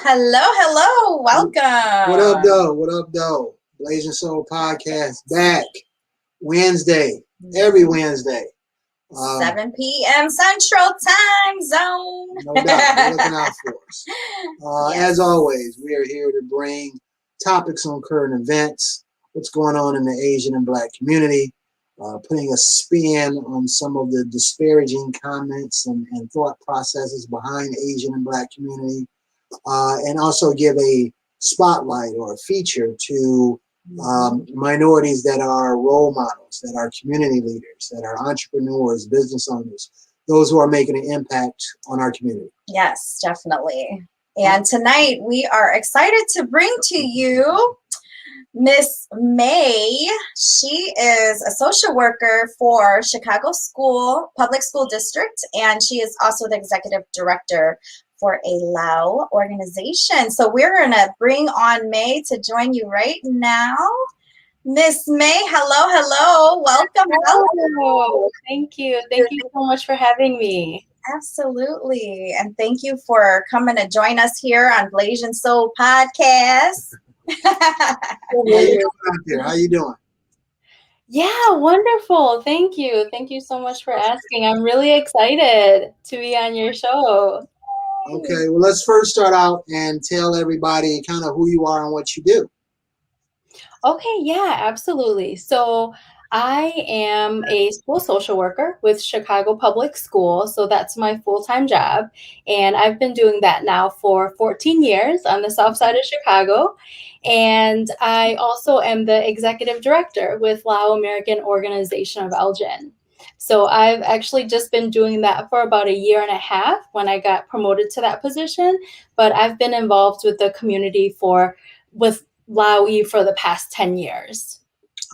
Hello, hello, welcome. What up, though? What up, though? Blazing Soul Podcast back Wednesday, every Wednesday. 7 p.m. Central Time Zone. No doubt. They're looking out for us. Yes. As always, we are here to bring topics on current events, what's going on in the Asian and Black community, putting a spin on some of the disparaging comments and thought processes behind Asian and Black community, and also give a spotlight or a feature to minorities that are role models, that are community leaders, that are entrepreneurs, business owners, those who are making an impact on our community. Yes, definitely. And tonight we are excited to bring to you Miss May. She is a social worker for Chicago Public School District, and she is also the executive director for a Lao organization. So we're going to bring on May to join you right now. Miss May, hello, welcome. Hello. Thank you so much for having me. Absolutely, and thank you for coming to join us here on Blazing Soul Podcast. How you doing? Yeah, wonderful. Thank you so much for asking. I'm really excited to be on your show. Okay, well, let's first start out and tell everybody kind of who you are and what you do. Okay, yeah, absolutely. So I am a school social worker with Chicago Public School. So that's my full-time job. And I've been doing that now for 14 years on the south side of Chicago. And I also am the executive director with Lao-American organization of Elgin. So I've actually just been doing that for about a year and a half when I got promoted to that position. But I've been involved with the community with Lao-E for the past 10 years.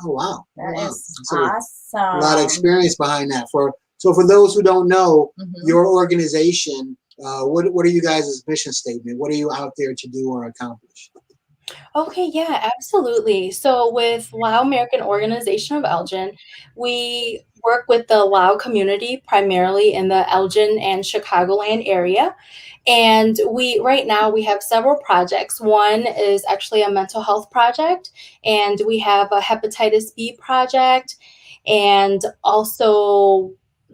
Oh, wow. That is awesome. A lot of experience behind that. So for those who don't know, your organization, what are you guys' mission statement? What are you out there to do or accomplish? Okay, yeah, absolutely. So with Lao-American Organization of Elgin, we work with the Lao community primarily in the Elgin and Chicagoland area. And right now we have several projects. One is actually a mental health project, and we have a hepatitis B project, and also,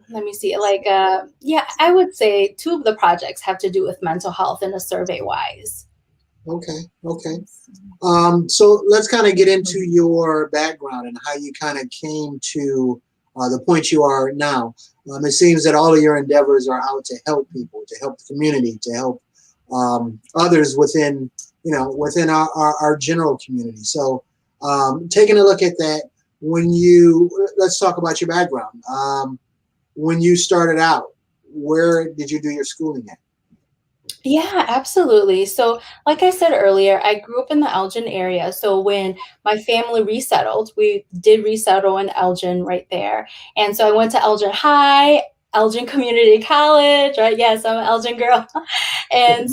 let me see, I would say 2 of the projects have to do with mental health in a survey-wise. Okay. So let's kind of get into your background and how you kind of came to the point you are now. It seems that all of your endeavors are out to help people, to help the community, to help others within our general community. So taking a look at that, let's talk about your background. When you started out, where did you do your schooling at? Yeah, absolutely. So like I said earlier, I grew up in the Elgin area. So when my family resettled, we did resettle in Elgin right there. And so I went to Elgin High, Elgin Community College, right? Yes, I'm an Elgin girl. And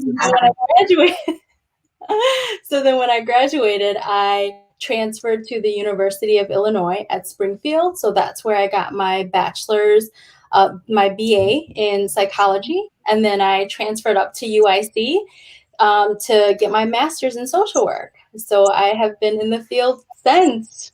when I graduated, I transferred to the University of Illinois at Springfield. So that's where I got my bachelor's, my BA in psychology. And then I transferred up to UIC to get my master's in social work. So I have been in the field since.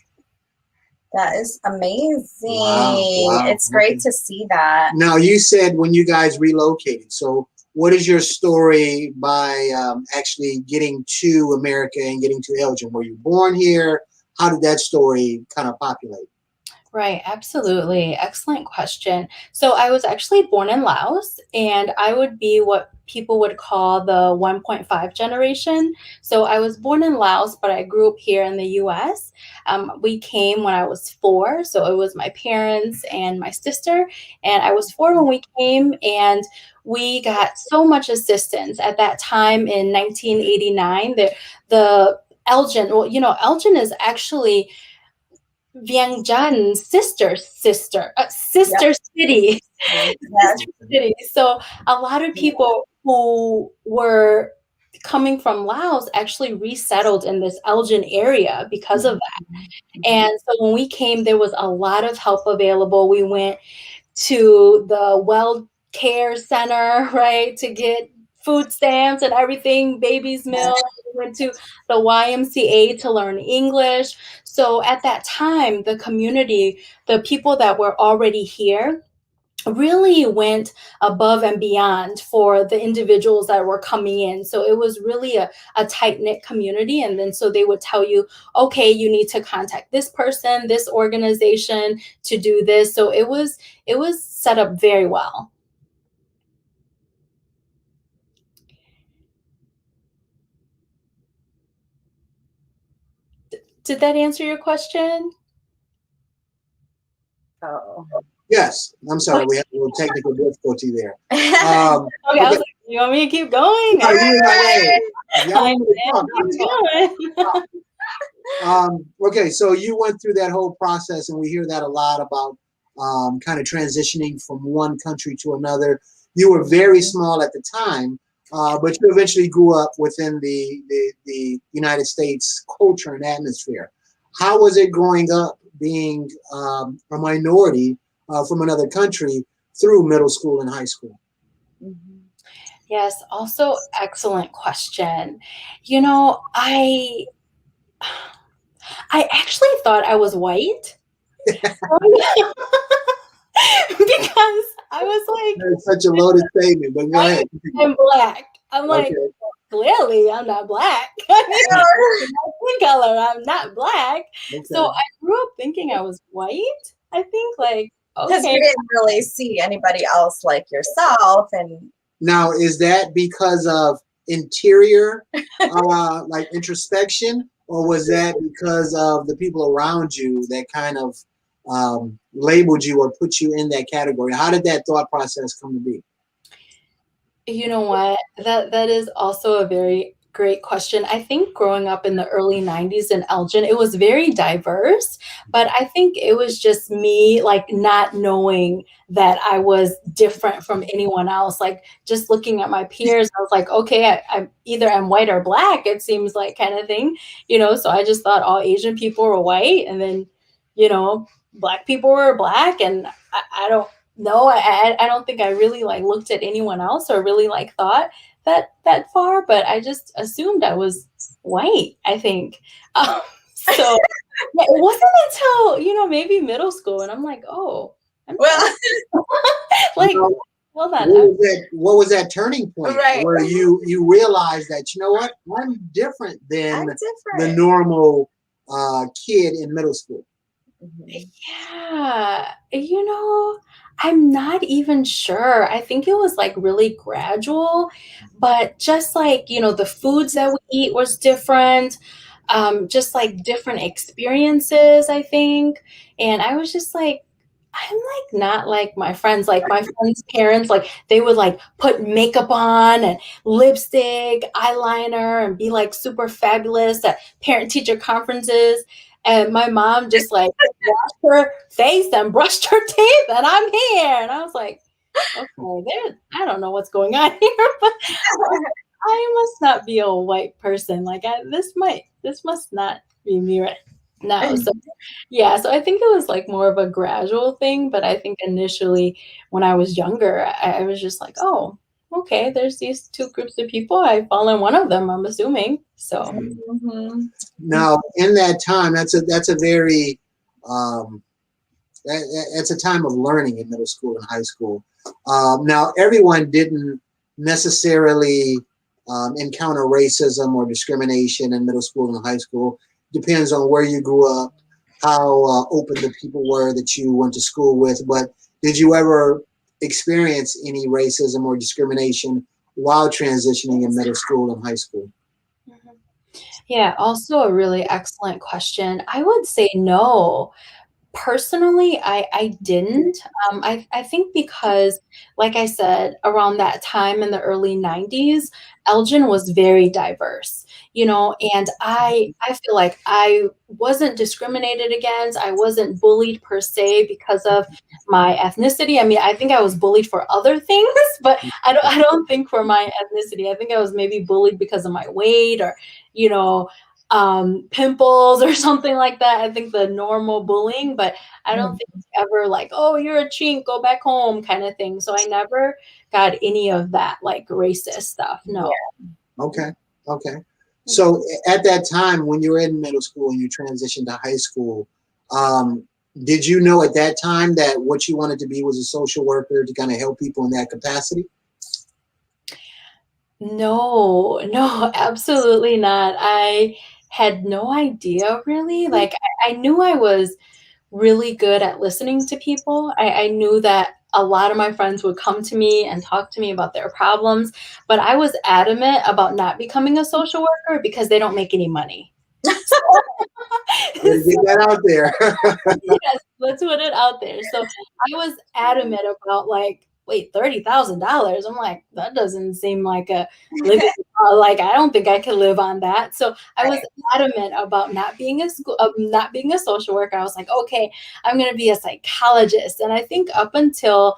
That is amazing. Wow. It's great to see that. Now, you said when you guys relocated. So what is your story by actually getting to America and getting to Elgin? Were you born here? How did that story kind of populate? Right, absolutely. Excellent question. So I was actually born in Laos, and I would be what people would call the 1.5 generation. So I was born in Laos, but I grew up here in the US. We came when I was 4. So it was my parents and my sister, and I was 4 when we came, and we got so much assistance at that time in 1989. The Elgin, Elgin is actually Vientiane's sister city. Yes. City. So a lot of people who were coming from Laos actually resettled in this Elgin area because of that. And so when we came, there was a lot of help available. We went to the Well Care Center, right, to get food stamps and everything, baby's milk. We went to the YMCA to learn English. So at that time, the community, the people that were already here, really went above and beyond for the individuals that were coming in. So it was really a tight-knit community. And then so they would tell you, okay, you need to contact this person, this organization to do this. So it was set up very well. Did that answer your question? Oh. Yes, I'm sorry, we have a little technical difficulty there. Okay, I was like, you want me to keep going? Okay, so you went through that whole process, and we hear that a lot about kind of transitioning from one country to another. You were very small at the time, but you eventually grew up within the United States culture and atmosphere. How was it growing up being a minority from another country through middle school and high school? Yes, also excellent question. You know, I actually thought I was white. Because I was like, that's such a loaded statement, but go ahead. I'm black. I'm like, clearly I'm not black. My skin color, I'm not black. Okay. So I grew up thinking I was white. I think like, okay. Because you didn't really see anybody else like yourself. And now, is that because of interior, like introspection, or was that because of the people around you that kind of labeled you or put you in that category? How did that thought process come to be? You know what? That is also a very great question. I think growing up in the early 90s in Elgin, it was very diverse, but I think it was just me like not knowing that I was different from anyone else. Like just looking at my peers, I was like, okay, I'm either I'm white or black, it seems like, kind of thing, you know? So I just thought all Asian people were white, and then, you know, black people were black, and I don't know. I don't think I really like looked at anyone else or really like thought that far, but I just assumed I was white, I think. So yeah, it wasn't until, you know, maybe middle school, and I'm like, oh, well, like, hold on. What was that turning point where you realized that, you know what, I'm different than the normal kid in middle school? Yeah, you know, I'm not even sure. I think it was like really gradual, but just like, you know, the foods that we eat was different, just like different experiences, I think. And I was just like, I'm like not like my friends. Like my friends' parents, like they would like put makeup on and lipstick, eyeliner, and be like super fabulous at parent-teacher conferences. And my mom just like washed her face and brushed her teeth, and I'm here. And I was like, okay, I don't know what's going on here, but I must not be a white person. Like this must not be me right now. So yeah, so I think it was like more of a gradual thing, but I think initially when I was younger, I was just like, oh, okay, there's these two groups of people. I fall in one of them, I'm assuming. So now in that time, that's a very that's a time of learning in middle school and high school. Now everyone didn't necessarily encounter racism or discrimination in middle school and high school. Depends on where you grew up, how open the people were that you went to school with. But did you ever experience any racism or discrimination while transitioning in middle school and high school? Yeah, also a really excellent question. I would say no. Personally, I didn't. I think because, like I said, around that time in the early 90s, Elgin was very diverse, you know, and I feel like I wasn't discriminated against. I wasn't bullied per se because of my ethnicity. I mean, I think I was bullied for other things, but I don't think for my ethnicity. I think I was maybe bullied because of my weight, or, you know, pimples or something like that. I think the normal bullying, but I don't think it's ever like, oh, you're a chink, go back home kind of thing. So I never got any of that like racist stuff. No. Okay. Okay. So at that time, when you were in middle school and you transitioned to high school, did you know at that time that what you wanted to be was a social worker to kind of help people in that capacity? No, no, absolutely not. I had no idea really. Like I knew I was really good at listening to people. I knew that a lot of my friends would come to me and talk to me about their problems, but I was adamant about not becoming a social worker because they don't make any money. Get that out there. Yes, let's put it out there. So I was adamant about like, wait, $30,000. I'm like, that doesn't seem like a living. Like, I don't think I can live on that. So I was adamant about not being not being a social worker. I was like, okay, I'm going to be a psychologist. And I think up until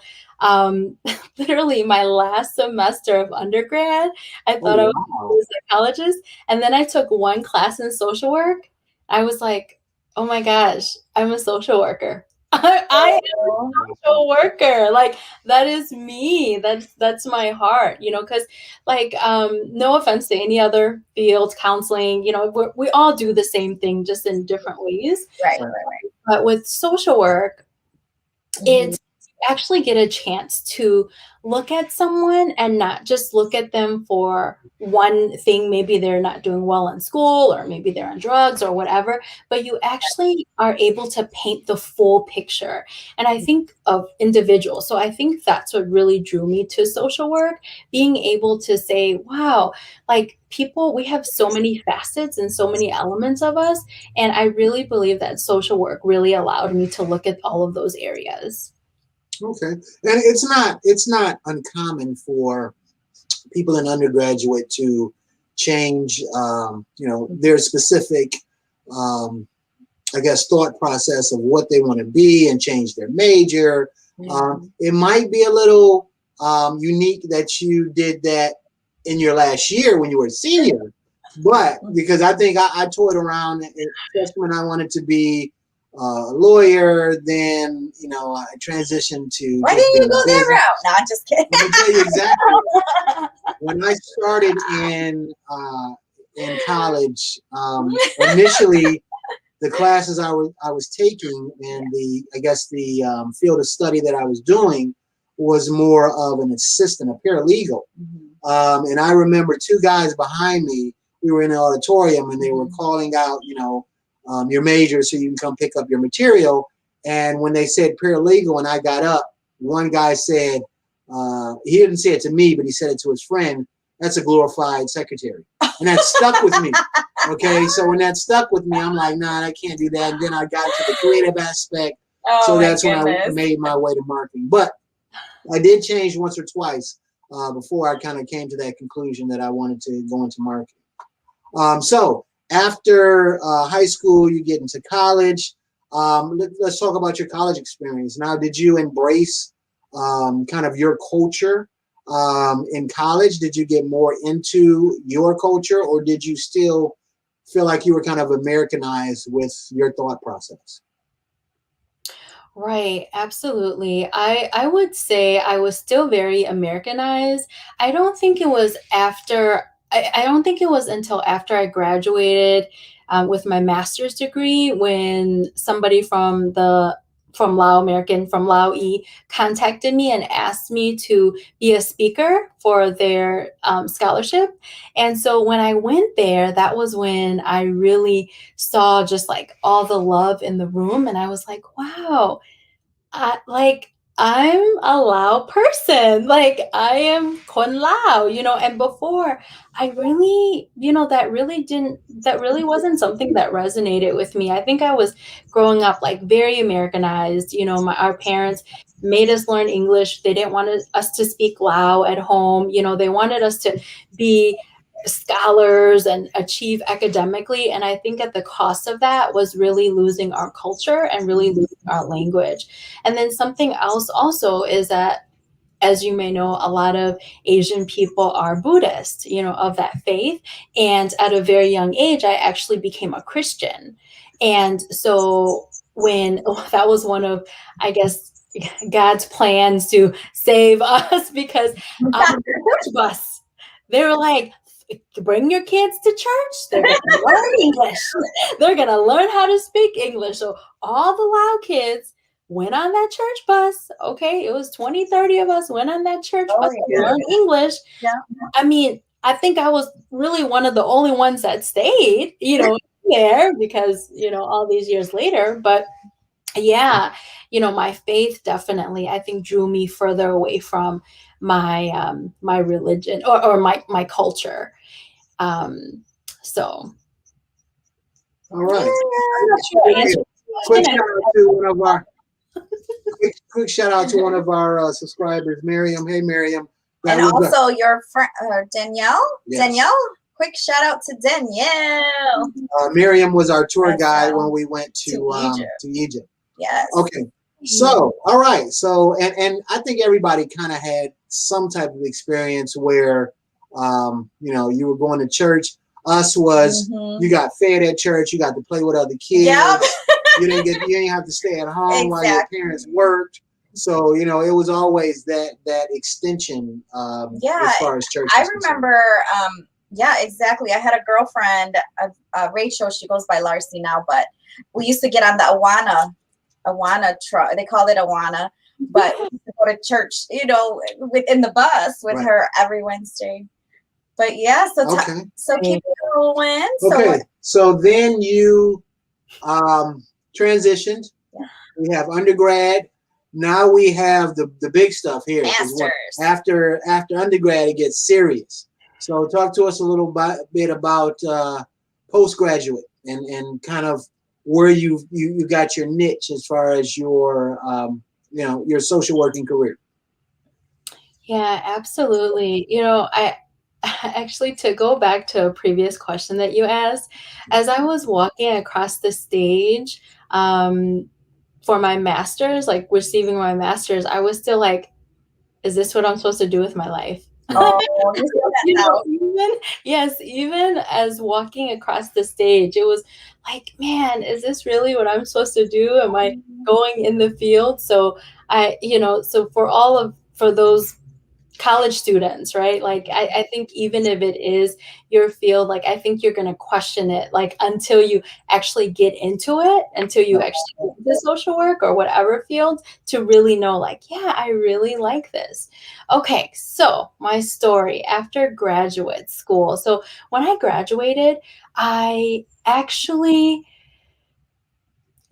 literally my last semester of undergrad, I thought I was Wow. a psychologist. And then I took one class in social work. I was like, oh my gosh, I'm a social worker. I am a social worker. Like that is me. That's my heart, because like no offense to any other field, counseling, we all do the same thing just in different ways. Right. But with social work, it's actually get a chance to look at someone and not just look at them for one thing. Maybe they're not doing well in school, or maybe they're on drugs or whatever, but you actually are able to paint the full picture. And I think of individuals. So I think that's what really drew me to social work, being able to say, wow, like people, we have so many facets and so many elements of us. And I really believe that social work really allowed me to look at all of those areas. Okay. And it's not uncommon for people in undergraduate to change, their specific, I guess, thought process of what they want to be and change their major. It might be a little unique that you did that in your last year when you were a senior, but because I think I toyed around freshman, I wanted to be a lawyer. Then I transitioned to. Why didn't you go that route? No, I'm just kidding. Let me tell you exactly. When I started in college, initially the classes I was taking and the field of study that I was doing was more of an assistant, a paralegal. And I remember two guys behind me. We were in the auditorium and they were calling out, your major so you can come pick up your material. And when they said paralegal and I got up, one guy said, he didn't say it to me, but he said it to his friend, that's a glorified secretary. And that stuck with me. Okay, so when that stuck with me, I'm like, nah, I can't do that. And then I got to the creative aspect. So that's when I made my way to marketing. But I did change once or twice before I kind of came to that conclusion that I wanted to go into marketing. So after high school, you get into college. Let's talk about your college experience. Now, did you embrace kind of your culture in college? Did you get more into your culture, or did you still feel like you were kind of Americanized with your thought process? Right, absolutely. I would say I was still very Americanized. I don't think it was after, I don't think it was until after I graduated with my master's degree when somebody from Lao-American, from Lao-E, contacted me and asked me to be a speaker for their scholarship. And so when I went there, that was when I really saw just like all the love in the room. And I was like, wow, I'm a Lao person. Like I am Kon Lao, and before I really, that really wasn't something that resonated with me. I think I was growing up like very Americanized. Our parents made us learn English. They didn't want us to speak Lao at home. They wanted us to be scholars and achieve academically. And I think at the cost of that was really losing our culture and really losing our language. And then something else also is that as you may know, a lot of Asian people are Buddhist, of that faith. And at a very young age, I actually became a Christian. And so that was one of, I guess, God's plans to save us, because the church bus, they were like, bring your kids to church. They're going to learn English. They're going to learn how to speak English. So all the Lao kids went on that church bus. Okay, it was 20, 30 of us went on that church bus to learn English. Yeah. I mean, I think I was really one of the only ones that stayed, there, because, all these years later. But yeah, my faith definitely, I think, drew me further away from my my religion or my culture. So. All right. Quick shout out to one of our quick shout out to one of our subscribers, Miriam. Hey, Miriam. And also your friend Danielle. Yes. Danielle, quick shout out to Danielle. Miriam was our tour guide when we went to Egypt. Yes. Okay. So, all right. So, and I think everybody kind of had some type of experience where, you were going to church. Us was you got fed at church. You got to play with other kids. Yep. You didn't have to stay at home while your parents worked. So, it was always that extension as far as church. I remember, exactly. I had a girlfriend, Rachel, she goes by Larcy now, but we used to get on the Awana truck. They called it Awana, but we used to go to church, within the bus with her every Wednesday. But yeah, so keep it rolling. Okay, so then you transitioned. Yeah. We have undergrad. Now we have the big stuff here. Masters. After undergrad, it gets serious. So talk to us a little bit about postgraduate and kind of where you got your niche as far as your your social working career. Yeah, absolutely. I actually, to go back to a previous question that you asked, as I was walking across the stage for my master's, like receiving my master's, I was still like, is this what I'm supposed to do with my life? Oh, even as walking across the stage, it was like, man, is this really what I'm supposed to do? Am I going in the field? So so for those college students, right? Like, I think even if it is your field, like, I think you're going to question it, like, until you actually get into it, until you actually get into social work or whatever field to really know, like, yeah, I really like this. Okay. So my story after graduate school. So when I graduated, I actually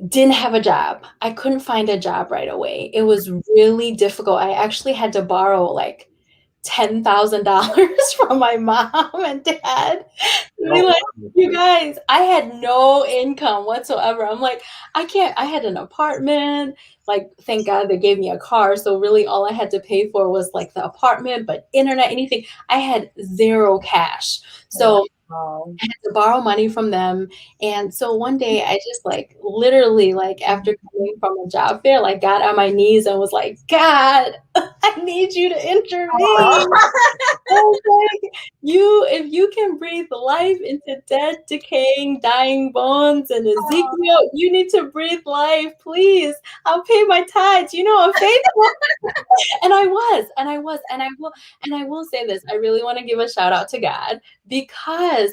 didn't have a job. I couldn't find a job right away. It was really difficult. I actually had to borrow like $10,000 from my mom and dad. Like, you guys, I had no income whatsoever. I'm like, I had an apartment. Like, thank God they gave me a car. So really all I had to pay for was like the apartment, but internet, anything. I had zero cash. So I had to borrow money from them. And so one day I just like literally like after coming from a job fair, like got on my knees and was like, God, I need you to intervene. I was like, if you can breathe life into dead, decaying, dying bones and Ezekiel, you need to breathe life, please. I'll pay my tithes. I'm faithful. And I will say this. I really want to give a shout out to God, because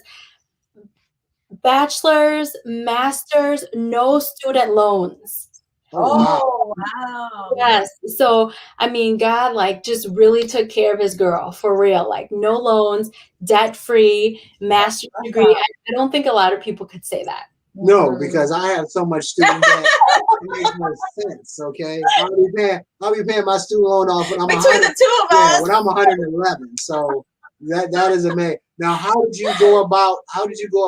bachelor's, master's, no student loans. Oh, wow. Yes. So, I mean, God, like, just really took care of his girl, for real. Like, no loans, debt-free, master's degree. I don't think a lot of people could say that. No, because I have so much student debt, it makes no sense. Okay, I'll be paying my student loan off when I'm between the two of us. When I'm 111. So that is amazing. Now, how did you go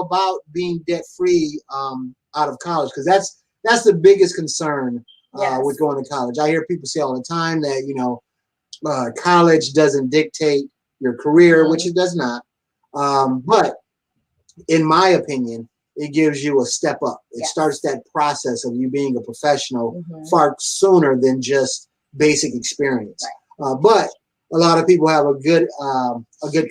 about being debt free out of college? Because that's the biggest concern with going to college. I hear people say all the time that college doesn't dictate your career, which it does not. But in my opinion, it gives you a step up. It starts that process of you being a professional far sooner than just basic experience. But a lot of people have a good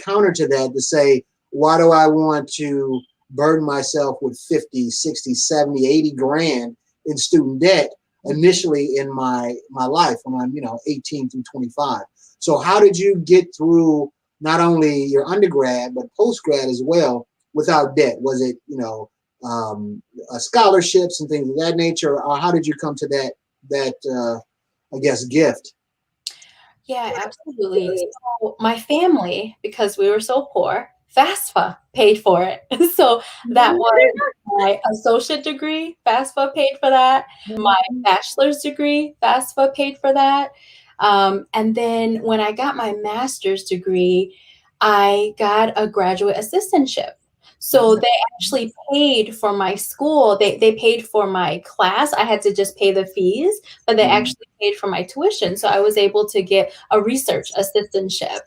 counter to that to say, why do I want to burden myself with 50, 60, 70, 80 grand in student debt initially in my life when I'm 18 through 25? So how did you get through not only your undergrad but postgrad as well without debt? Was it scholarships and things of that nature, or how did you come to that I guess gift? Yeah, absolutely. So my family, because we were so poor, FAFSA paid for it. So that was my associate degree, FAFSA paid for that. My bachelor's degree, FAFSA paid for that. And then when I got my master's degree, I got a graduate assistantship. So they actually paid for my school. They paid for my class. I had to just pay the fees, but they actually paid for my tuition. So I was able to get a research assistantship.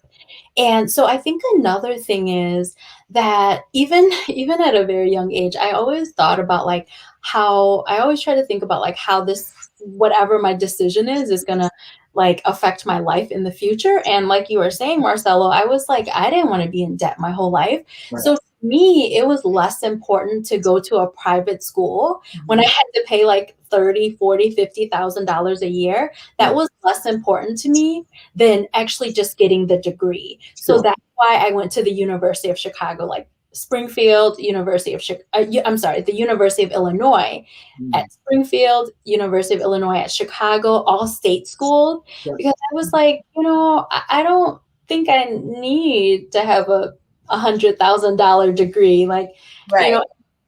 And so I think another thing is that even at a very young age, I always thought about like how I always try to think about like how this whatever my decision is gonna like affect my life in the future. And like you were saying, Marcelo, I was like, I didn't want to be in debt my whole life. Right. So to me, it was less important to go to a private school when I had to pay like 30, 40, $50,000 a year. That was less important to me than actually just getting the degree. So Sure. that's why I went to the University of Chicago, like Springfield, the University of Illinois at Springfield, University of Illinois at Chicago, all state schools, because I was like, I don't think I need to have a $100,000 degree, like, Right.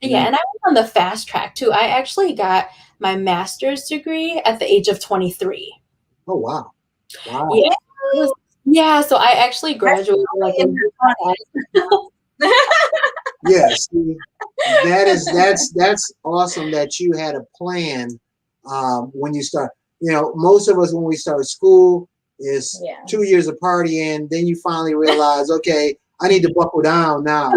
yeah. And I was on the fast track too. I actually got my master's degree at the age of 23. Oh, wow. Wow. Yeah. So I actually graduated like in Yeah, see, that's awesome that you had a plan when you start. Most of us when we start school is 2 years of partying, then you finally realize, okay, I need to buckle down now.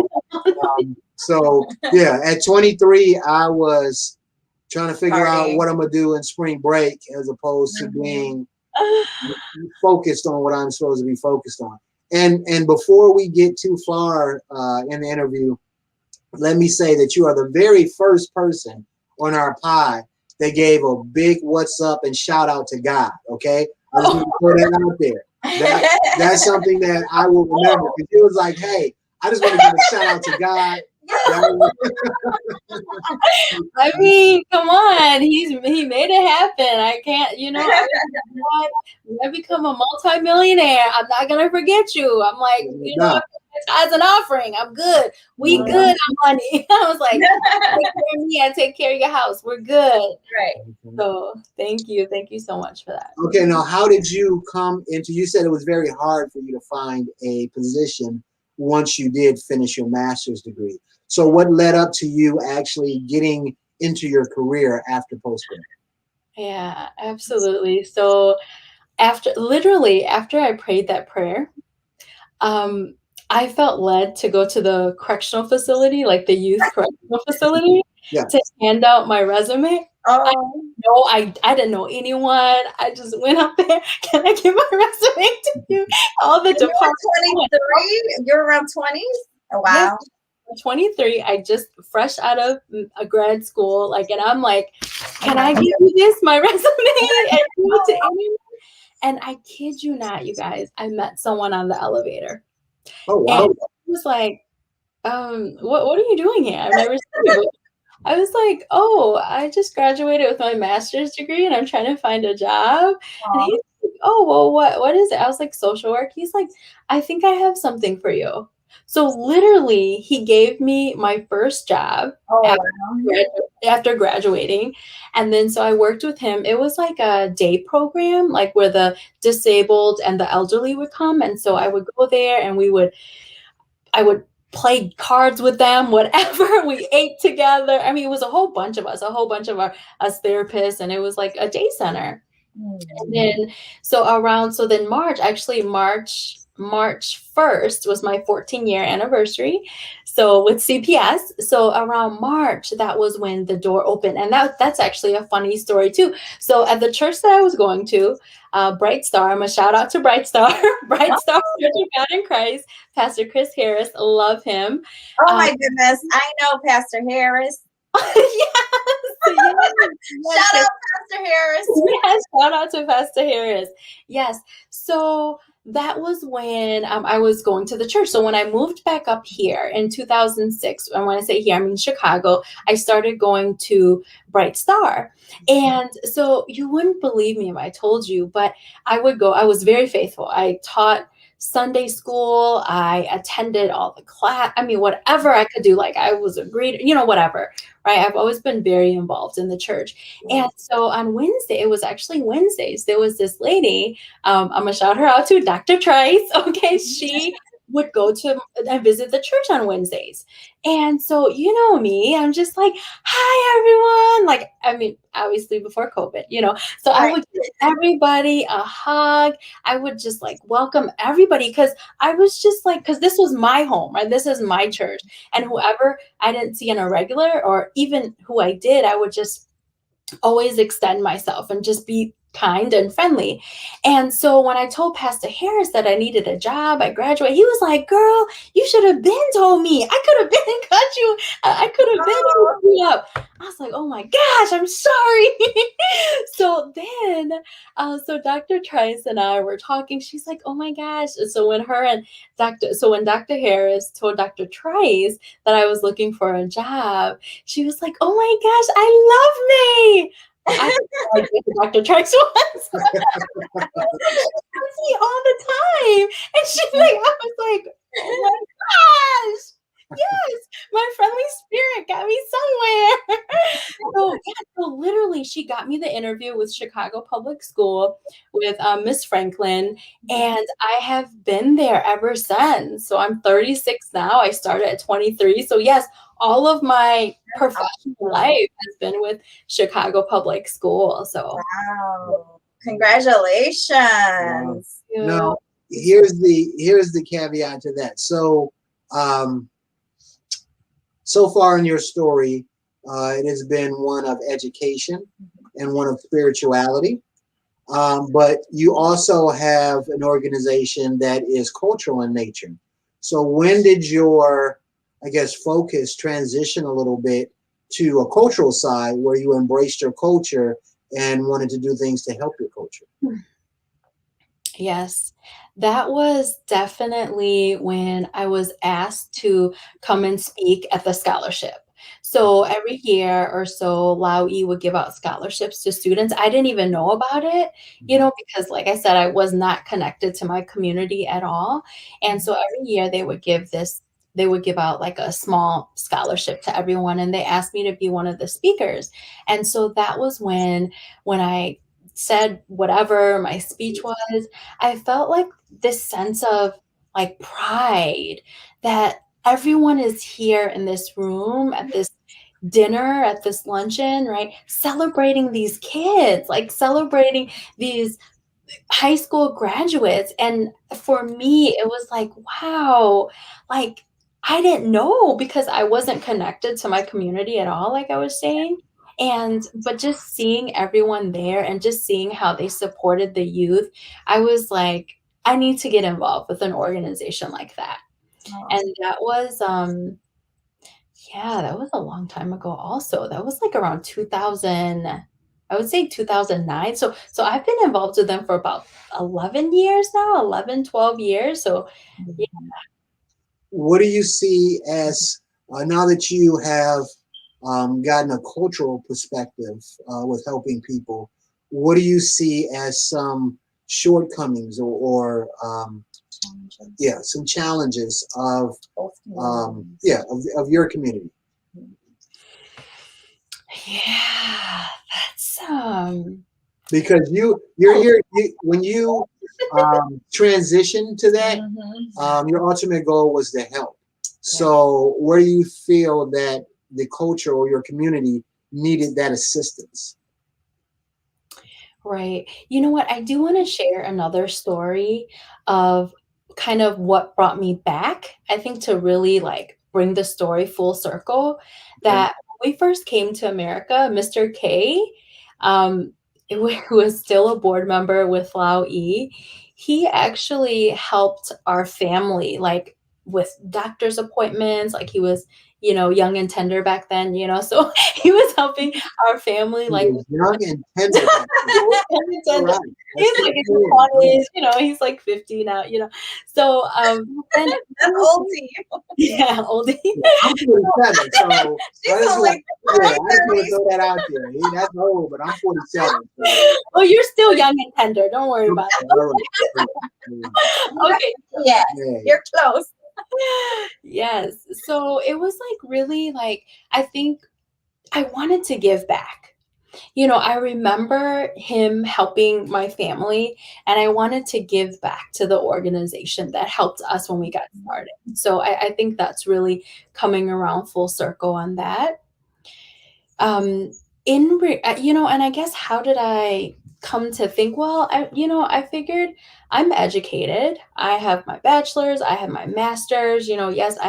So yeah, at 23, I was trying to figure out what I'm gonna do in spring break as opposed to being focused on what I'm supposed to be focused on. And before we get too far in the interview, let me say that you are the very first person on our pod that gave a big what's up and shout out to God. Okay, I just want to throw that out there. That's something that I will remember, because it was like, hey, I just want to give a shout out to God. I mean, come on, he made it happen. I can't, when I become a multimillionaire, I'm not gonna forget you. I'm like, as an offering, I'm good. We good on money. I was like, take care of me, I take care of your house. We're good. Right. So thank you so much for that. Okay, now how did you come into? You said it was very hard for you to find a position once you did finish your master's degree. So what led up to you actually getting into your career after postgrad? Yeah, absolutely. So after I prayed that prayer, I felt led to go to the correctional facility, like the youth correctional facility, to hand out my resume. I didn't know anyone. I just went up there. Can I give my resume to you? All the departments. 23? You're around 20s? Oh, wow. Yes, 23. I just fresh out of a grad school, like, and I'm like, can I give you this, my resume? And give it to anyone? And I kid you not, you guys, I met someone on the elevator. Oh, wow. And I was like, what are you doing here? I've never seen you. I was like, oh, I just graduated with my master's degree and I'm trying to find a job. And he's like, oh, well, what is it? I was like, social work. He's like, I think I have something for you. So literally, he gave me my first job after graduating. And then so I worked with him. It was like a day program, like where the disabled and the elderly would come. And so I would go there and I would play cards with them, whatever. We ate together. I mean, it was a whole bunch of us therapists, and it was like a day center. And then March March 1st was my 14-year anniversary. So with CPS, so around March, that was when the door opened. And that's actually a funny story too. So at the church that I was going to, Bright Star, I'm a shout out to Bright Star, Bright Star Church of God in Christ, Pastor Chris Harris, love him. Oh my goodness. I know Pastor Harris. Yes, Shout out Pastor Harris. Yes, shout out to Pastor Harris. Yes. So that was when I was going to the church. So when I moved back up here in 2006, and when I say here, I mean Chicago, I started going to Bright Star. And so you wouldn't believe me if I told you, but I would go. I was very faithful. I taught Sunday school. I attended all the class. I mean, whatever I could do, like I was a greeter, whatever, right? I've always been very involved in the church. And so on Wednesday, it was actually Wednesdays, there was this lady, I'm going to shout her out to Dr. Trice. Okay. She would go to and visit the church on Wednesdays. And so, you know me, I'm just like, hi, everyone. Like, I mean, obviously before COVID, so I would give everybody a hug. I would just like welcome everybody because I was just like, because this was my home, right? This is my church. And whoever I didn't see on a regular or even who I did, I would just always extend myself and just be kind and friendly. And so when I told Pastor Harris that I needed a job, I graduated, he was like, girl, you should have been told me. I could have been cut you. I could have been hooked you up. I was like, oh my gosh, I'm sorry. So then, so Dr. Trice and I were talking. She's like, oh my gosh. So when when Dr. Harris told Dr. Trice that I was looking for a job, she was like, oh my gosh, I love May. I like Dr. Trice was. I see all the time. And she's like, I was like, oh my gosh. Yes, my friendly spirit got me somewhere. So literally, she got me the interview with Chicago Public School with Miss Franklin, and I have been there ever since. So I'm 36 now. I started at 23. So yes, all of my professional life has been with Chicago Public School. So wow, congratulations. Now, here's the caveat to that. So, so far in your story, it has been one of education and one of spirituality. But you also have an organization that is cultural in nature. So when did your, I guess, focus transition a little bit to a cultural side where you embraced your culture and wanted to do things to help your culture? Yes, that was definitely when I was asked to come and speak at the scholarship. So every year or so, Lao-E would give out scholarships to students. I didn't even know about it, because like I said, I was not connected to my community at all. And so every year they would give out like a small scholarship to everyone. And they asked me to be one of the speakers. And so that was when I said whatever my speech was, I felt like this sense of like pride that everyone is here in this room at this dinner, at this luncheon, right? Celebrating these kids, like celebrating these high school graduates. And for me, it was like, wow, like I didn't know because I wasn't connected to my community at all, like I was saying. But just seeing everyone there and just seeing how they supported the youth, I was like, I need to get involved with an organization like that. And that was, that was a long time ago also. That was like around 2000, I would say 2009. So I've been involved with them for about 11 years now, 11, 12 years. So yeah. What do you see as, now that you have gotten a cultural perspective with helping people, what do you see as some shortcomings or some challenges of your community? Yeah, that's because you're here when you transition to that, your ultimate goal was to help. So where do you feel that the culture or your community needed that assistance? Right. You know what? I do want to share another story of kind of what brought me back, I think, to really like bring the story full circle, that when we first came to America, Mr. K, um, who was still a board member with Lao-E, he actually helped our family, like with doctor's appointments. Like he was, young and tender back then, so he was helping our family, He like was young and tender back then. young and All tender. right. He's That's like good in his to hear. 20s, he's like 50 now, So then That's old to you. yeah, oldie. Yeah, I'm 47, so She's I just all want, like, yeah, I just want to throw that out there. That's old, but I'm 47. So. Well, you're still young and tender. Don't worry about Okay, all right. it. Okay. yeah, Yeah. you're close. Yes. So it was like really like, I think I wanted to give back. I remember him helping my family, and I wanted to give back to the organization that helped us when we got started. So I think that's really coming around full circle on that. And I guess how did I come to think? Well, I figured I'm educated. I have my bachelor's, I have my master's. Yes, I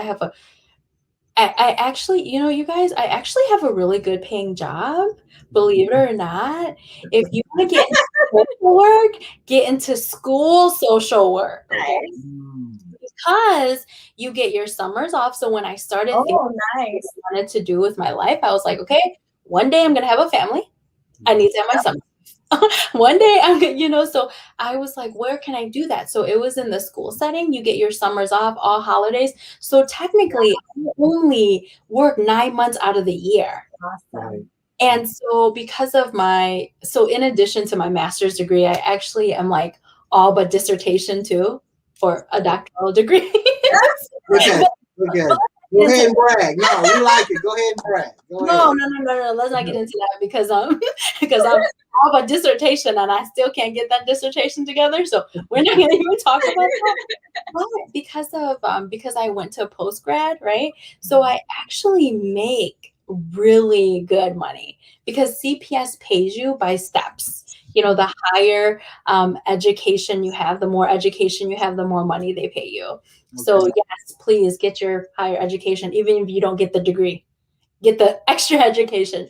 actually, you guys, I actually have a really good paying job, believe it or not. If you want to get into social work, get into school social work, okay? Mm. Because you get your summers off. So when I started thinking Oh, what nice. I wanted to do with my life, I was like, okay, one day I'm going to have a family. I need to have my summer. One day I'm going to, so I was like, where can I do that? So it was in the school setting. You get your summers off, all holidays. So technically, I only work 9 months out of the year. Right. And so in addition to my master's degree, I actually am like all but dissertation too for a doctoral degree. Okay. Okay. Go ahead and brag. No, we like it. Go ahead and brag. Go No, ahead. no. Let's not get into that because because I'm all about dissertation and I still can't get that dissertation together. So we're not going to even talk about that. But because I went to post grad, right? So I actually make really good money because CPS pays you by steps. The higher education you have, the more education you have, the more money they pay you. So Okay. yes, please get your higher education, even if you don't get the degree, get the extra education.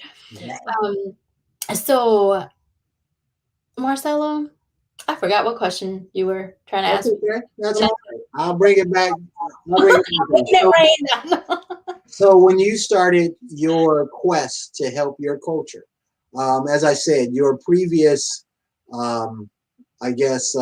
So Marcelo, I forgot what question you were trying to That's ask. okay. That's all right. I'll bring it back. Making it rain. So when you started your quest to help your culture, as I said, your previous, I guess,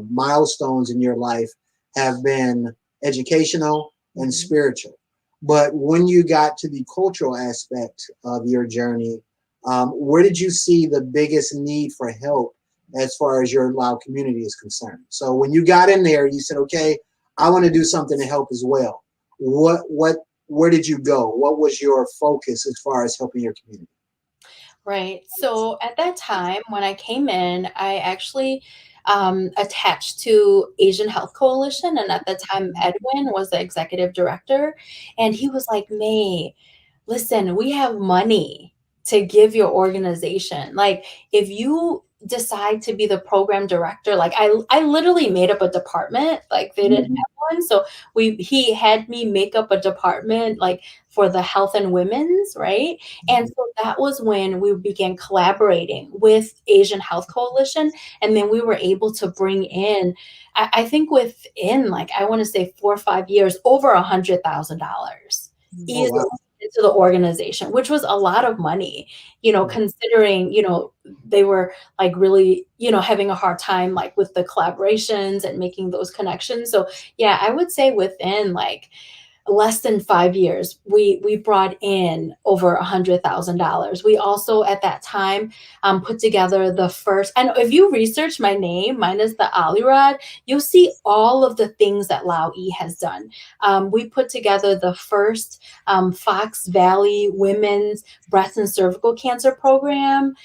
milestones in your life have been educational and spiritual. But when you got to the cultural aspect of your journey, where did you see the biggest need for help as far as your Lao community is concerned? So when you got in there, you said, okay, I want to do something to help as well. Where did you go? What was your focus as far as helping your community? Right. So at that time, when I came in, I actually attached to Asian Health Coalition. And at the time, Edwin was the executive director. And he was like, May, listen, we have money to give your organization. Like, if you decide to be the program director, like I literally made up a department, like they didn't have one. So he had me make up a department like for the health and women's, right? And so that was when we began collaborating with Asian Health Coalition. And then we were able to bring in, I think within like, I want to say 4 or 5 years, over $100,000 easily into the organization, which was a lot of money, considering, they were like really, having a hard time like with the collaborations and making those connections. So yeah, I would say within like less than 5 years, we brought in over $100,000. We also at that time put together the first, and if you research my name, mine is the Alirad, you'll see all of the things that Lao-E has done. We put together the first Fox Valley Women's Breast and Cervical Cancer Program.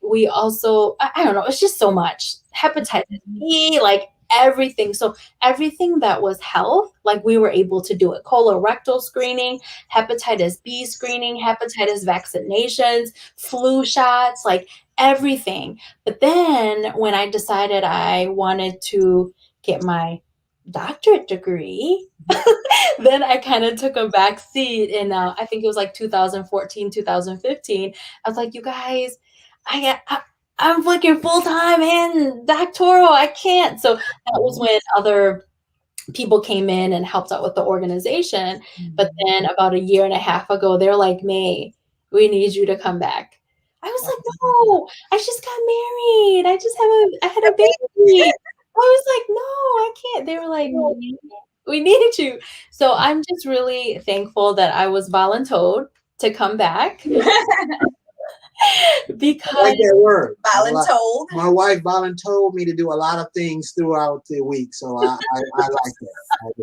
We also, I don't know, it's just so much. Hepatitis B, like everything. So everything that was health, like we were able to do it. Colorectal screening, hepatitis B screening, hepatitis vaccinations, flu shots, like everything. But then when I decided I wanted to get my doctorate degree. Then I kind of took a back seat in, I think it was like 2014, 2015. I was like, you guys, I'm working full time and doctoral. I can't. So that was when other people came in and helped out with the organization. But then about a year and a half ago, they're like, May, we need you to come back. I was like, no, I just got married. I had a baby. I was like, no, I can't. They were like, we need you. So I'm just really thankful that I was voluntold to come back I because like that word. Voluntold. My wife voluntold me to do a lot of things throughout the week, so I like that. I do.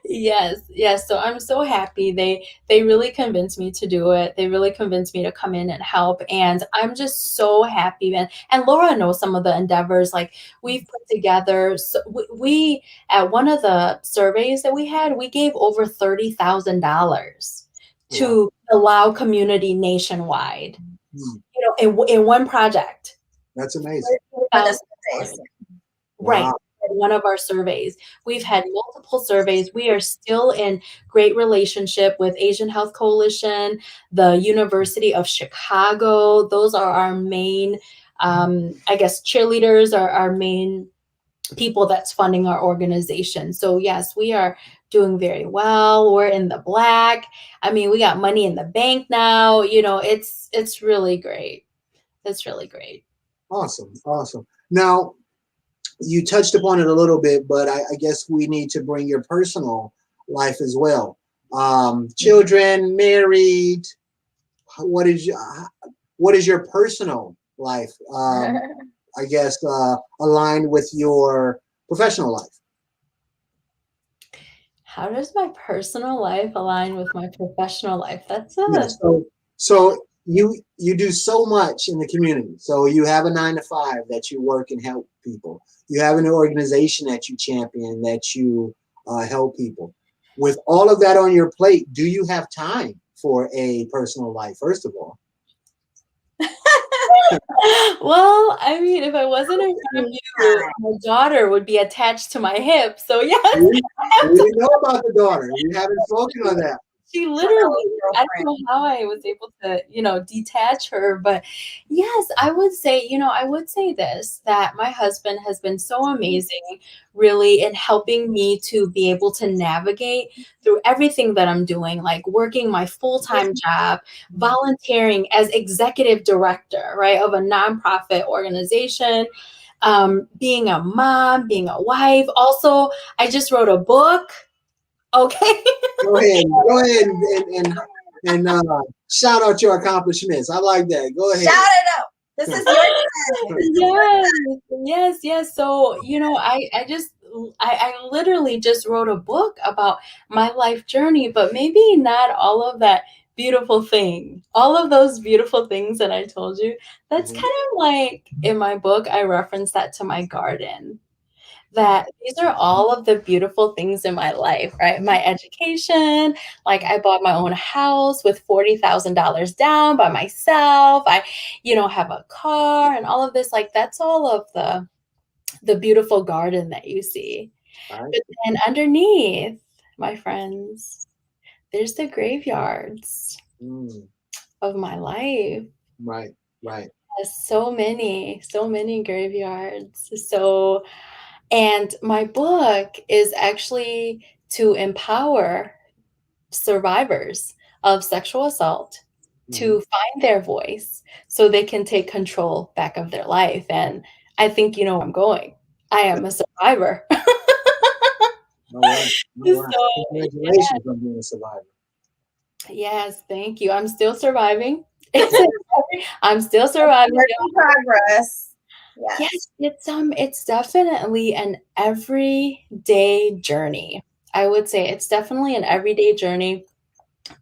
yes. So I'm so happy they really convinced me to do it. They really convinced me to come in and help, and I'm just so happy. And Laura knows some of the endeavors like we've put together. So we at one of the surveys that we had, we gave over $30,000 to the Lao community nationwide. In one project. That's amazing. Right. Wow. One of our surveys. We've had multiple surveys. We are still in great relationship with Asian Health Coalition, the University of Chicago. Those are our main, I guess, cheerleaders are our main people that's funding our organization. So yes, we are doing very well. We're in the black. I mean, we got money in the bank now. It's really great. It's really great. Awesome. Now, you touched upon it a little bit, but I guess we need to bring your personal life as well. Children, married. What is your personal life? I guess aligned with your professional life. How does my personal life align with my professional life? That's So you do so much in the community. So you have a 9-to-5 that you work and help people. You have an organization that you champion, that you help people. With all of that on your plate, do you have time for a personal life, first of all? Well, I mean, if I wasn't in front of you, my daughter would be attached to my hip. So yes, We didn't know about the daughter. We haven't spoken on that. she literally, I don't know how I was able to, detach her. But yes, I would say this, that my husband has been so amazing, really, in helping me to be able to navigate through everything that I'm doing, like working my full-time job, volunteering as executive director, right, of a nonprofit organization, being a mom, being a wife. Also, I just wrote a book. Okay. Go ahead and shout out your accomplishments. I like that. Go ahead. Shout it out. This is your time. Yes. So, I literally just wrote a book about my life journey, but maybe not all of that beautiful thing. All of those beautiful things that I told you, that's kind of like in my book, I reference that to my garden. That these are all of the beautiful things in my life, right? My education, like I bought my own house with $40,000 down by myself. I, have a car and all of this. Like that's all of the beautiful garden that you see. Right. But then underneath, my friends, there's the graveyards of my life. Right. There's so many graveyards. And my book is actually to empower survivors of sexual assault to find their voice so they can take control back of their life. And I think you know where I'm going. I am a survivor. All right. So, Congratulations on being a survivor. Yes, thank you. I'm still surviving. I'm still surviving. Work in progress. Yes, it's definitely an everyday journey. I would say it's definitely an everyday journey.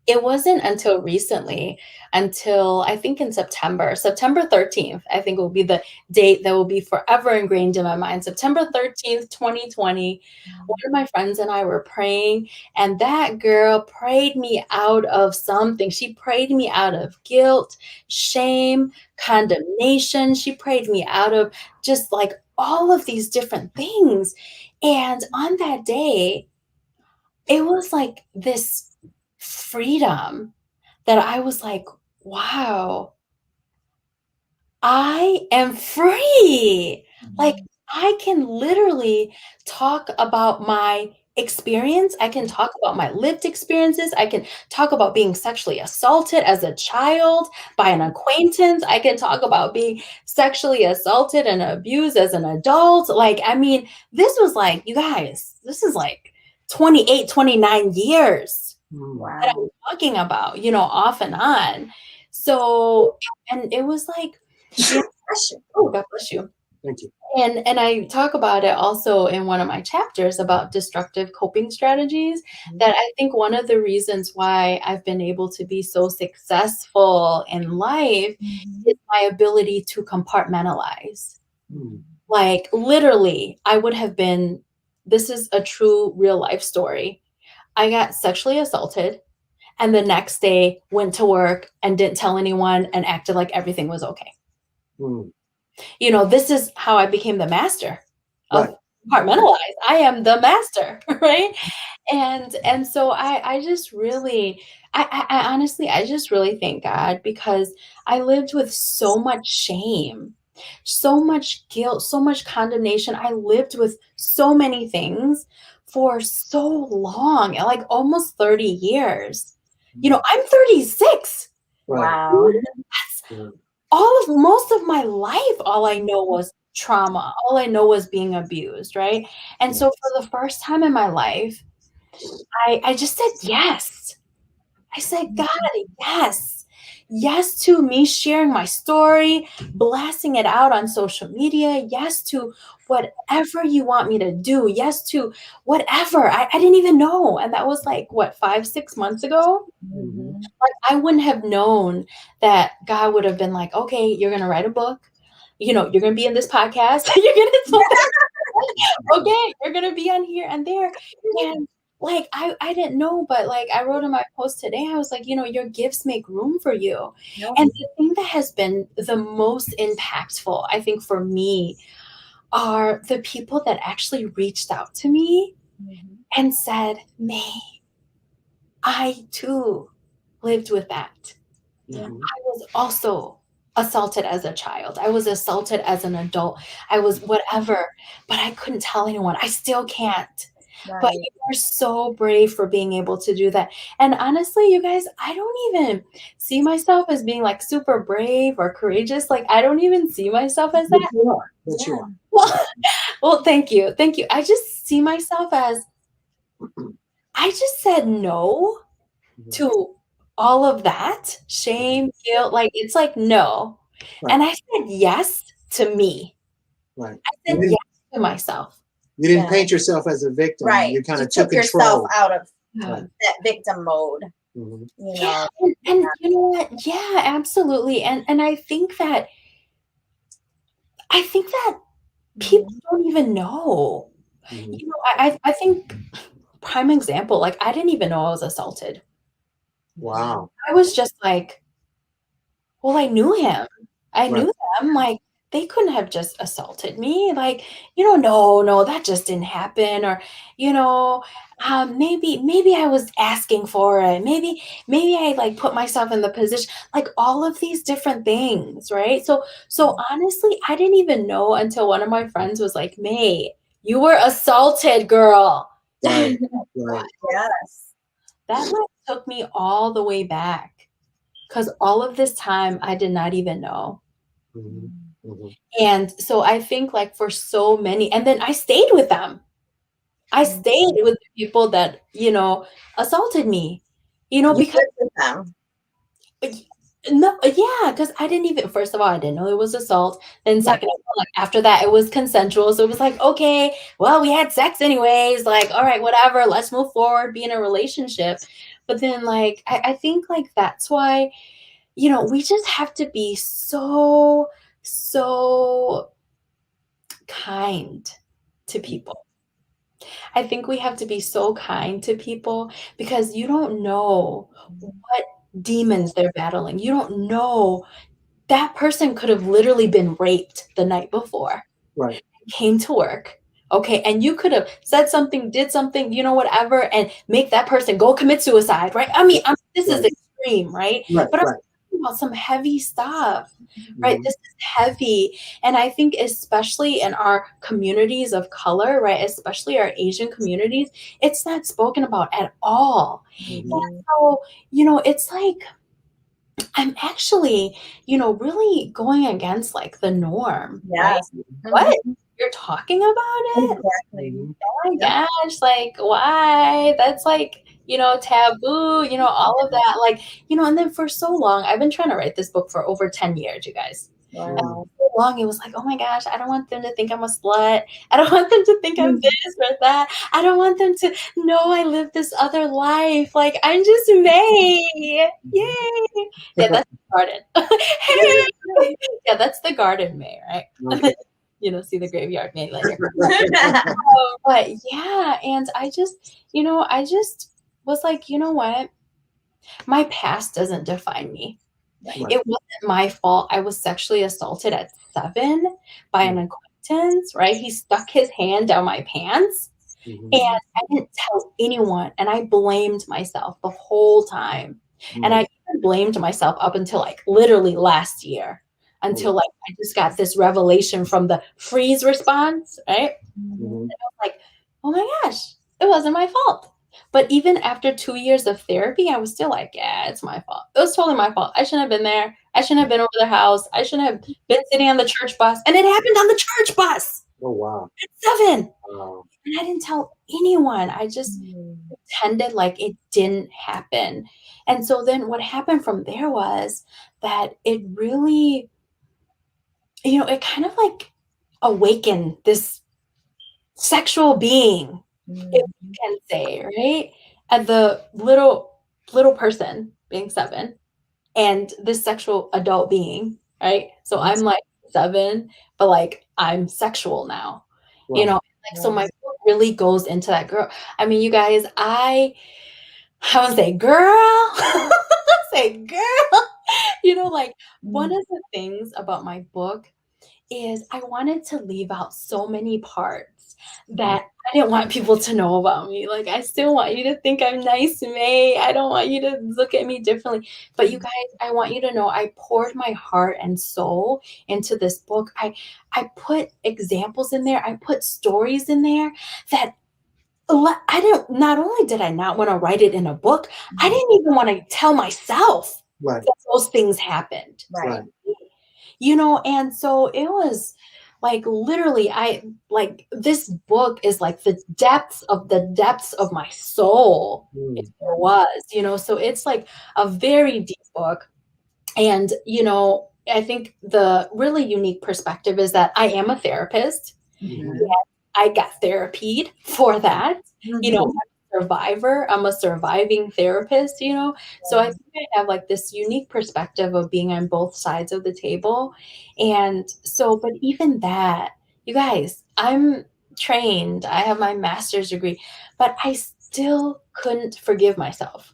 It wasn't until recently, until I think in September 13th, I think will be the date that will be forever ingrained in my mind. September 13th, 2020, one of my friends and I were praying, and that girl prayed me out of something. She prayed me out of guilt, shame, condemnation. She prayed me out of just like all of these different things. And on that day, it was like this freedom that I was like, wow, I am free. Like, I can literally talk about my experience. I can talk about my lived experiences. I can talk about being sexually assaulted as a child by an acquaintance. I can talk about being sexually assaulted and abused as an adult. Like, I mean, this was like, you guys, this is like 28, 29 years that I'm talking about, off and on. So, and it was like, oh, God bless you. Thank you. And I talk about it also in one of my chapters about destructive coping strategies, that I think one of the reasons why I've been able to be so successful in life is my ability to compartmentalize. Like, literally, I would have been, this is a true real life story. I got sexually assaulted, and the next day went to work and didn't tell anyone and acted like everything was okay. This is how I became the master of compartmentalize. I am the master, right? And so I just really, I honestly, I just really thank God, because I lived with so much shame, so much guilt, so much condemnation. I lived with so many things for so long, like almost 30 years. I'm 36. Wow. That's most of my life, all I know was trauma. All I know was being abused, right? And so for the first time in my life, I just said yes. I said, God, yes. Yes to me sharing my story, blasting it out on social media. Yes to whatever you want me to do. Yes to whatever. I didn't even know. And that was like, what, 5-6 months ago? Like, I wouldn't have known that God would have been like, okay, you're going to write a book. You're going to be in this podcast. You're going to, okay, you're going to be on here and there. And like, I didn't know, but like I wrote in my post today, I was like, your gifts make room for you. And the thing that has been the most impactful, I think, for me, are the people that actually reached out to me and said, May, I too lived with that. I was also assaulted as a child. I was assaulted as an adult. I was whatever, but I couldn't tell anyone. I still can't. But you are so brave for being able to do that. And honestly, you guys, I don't even see myself as being like super brave or courageous. Like, I don't even see myself as that. But you are. Well, thank you. Thank you. I just see myself as, I just said no to all of that shame, guilt. Like, it's like, no. And I said yes to me. I said yes to myself. You didn't paint yourself as a victim. Right. You kind of took control. yourself out of that victim mode. Yeah. And you know what? Yeah, absolutely. And I think that people don't even know. I think prime example, like, I didn't even know I was assaulted. Wow. I was just like, well, I knew him. I knew them. Like, they couldn't have just assaulted me. Like, no, that just didn't happen. Or, maybe I was asking for it. Maybe I like put myself in the position, like all of these different things. Right. So honestly, I didn't even know until one of my friends was like, May, you were assaulted, girl. Right. Yes. That like took me all the way back, because all of this time I did not even know. And so I think, like, for so many, and then I stayed with them. I stayed with the people that, assaulted me, because because I didn't even, first of all, I didn't know it was assault. Then second of all, like, after that, it was consensual. So it was like, okay, well, we had sex anyways, like, all right, whatever, let's move forward, be in a relationship. But then, like, I think, like, that's why, we just have to be so kind to people. I think we have to be so kind to people, because you don't know what demons they're battling. You don't know, that person could have literally been raped the night before. Right. Came to work, Okay. And you could have said something, did something, whatever, and make that person go commit suicide, right? I mean, this is extreme, right? Right, But I'm right. talking about some heavy stuff, right? Mhm. This is heavy. And I think especially in our communities of color, right? Especially our Asian communities, it's not spoken about at all. And Mhm. so, it's like, I'm actually, really going against like the norm, right? Yes. What? Mhm. You're talking about it? Exactly. Mhm. Oh my Yep. gosh, like why? That's like, taboo, all of that. Like, and then for so long, I've been trying to write this book for over 10 years, you guys. And Wow. for so long, it was like, oh my gosh, I don't want them to think I'm a slut. I don't want them to think I'm this or that. I don't want them to know I live this other life. Like, I'm just May. Yay. Yeah, that's the garden. Hey. Yeah, that's the garden May, right? Okay. See the graveyard May later. But yeah, and I just was like, you know what? My past doesn't define me. Right. It wasn't my fault. I was sexually assaulted at 7 by an acquaintance, right? He stuck his hand down my pants Mhm. and I didn't tell anyone. And I blamed myself the whole time. And I even blamed myself up until like literally last year, until like I just got this revelation from the freeze response, right? Mhm. Like, oh my gosh, it wasn't my fault. But even after 2 years of therapy, I was still like, yeah, it's my fault. It was totally my fault. I shouldn't have been there. I shouldn't have been over their house. I shouldn't have been sitting on the church bus. And it happened on the church bus Oh, wow. at 7. Wow. And I didn't tell anyone. I just pretended like it didn't happen. And so then what happened from there was that it really, it kind of like awakened this sexual being, if you can say, right? At the little person being 7 and this sexual adult being, right? So I'm like 7, but like I'm sexual now, Wow. like so my book really goes into that girl. I mean, you guys, I would say girl, say girl, like one of the things about my book is I wanted to leave out so many parts that I didn't want people to know about me. Like, I still want you to think I'm nice, May. I don't want you to look at me differently. But you guys, I want you to know I poured my heart and soul into this book. I put examples in there. I put stories in there that not only did I not want to write it in a book, I didn't even want to tell myself Right. that those things happened. Right. And so it was like literally this book is like the depths of my soul. It was, so it's like a very deep book. And I think the really unique perspective is that I am a therapist. I got therapied for that. I'm a survivor. I'm a surviving therapist, So I think I have like this unique perspective of being on both sides of the table. And so, but even that, you guys, I'm trained. I have my master's degree, but I still couldn't forgive myself.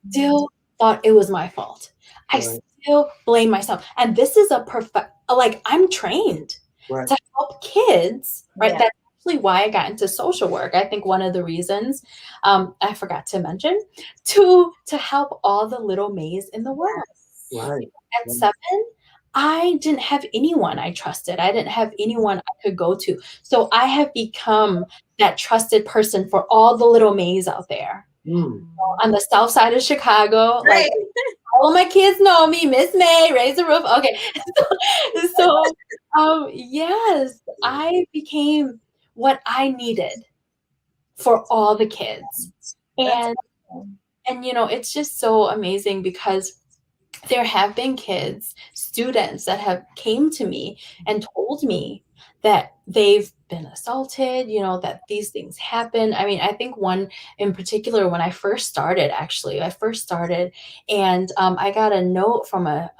Still thought it was my fault. I still blame myself. And this is I'm trained to help kids, right? Yeah. That's actually why I got into social work. I think one of the reasons, I forgot to mention, to help all the little Mays in the world. Right. At 7, I didn't have anyone I trusted. I didn't have anyone I could go to. So I have become that trusted person for all the little Mays out there. On the south side of Chicago, Right. like all of my kids know me, Miss May, raise the roof. Okay. Yes, I became what I needed for all the kids. That's And it's just so amazing because there have been students that have came to me and told me that they've been assaulted, that these things happen. I mean, I think one in particular, when I first started, and I got a note from a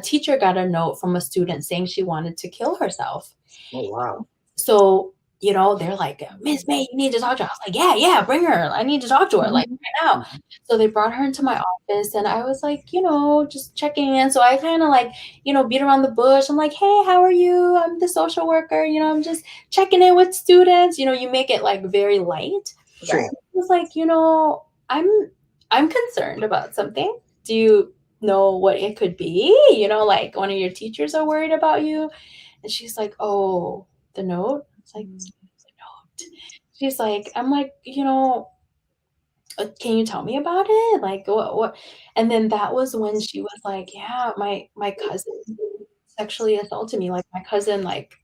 teacher got a note from a student saying she wanted to kill herself. Oh, wow. So, they're like, Miss May, you need to talk to her. I was like, yeah, bring her. I need to talk to her. Like, now. So they brought her into my office, and I was like, just checking in. So I kind of like, beat around the bush. I'm like, hey, how are you? I'm the social worker. I'm just checking in with students. You make it like very light. Sure. Right. I was like, I'm concerned about something. Do you know what it could be? Like one of your teachers are worried about you. And she's like, oh, the note? It's like, the note. She's like, I'm like, can you tell me about it? Like what? And then that was when she was like, yeah, my cousin sexually assaulted me. Like my cousin like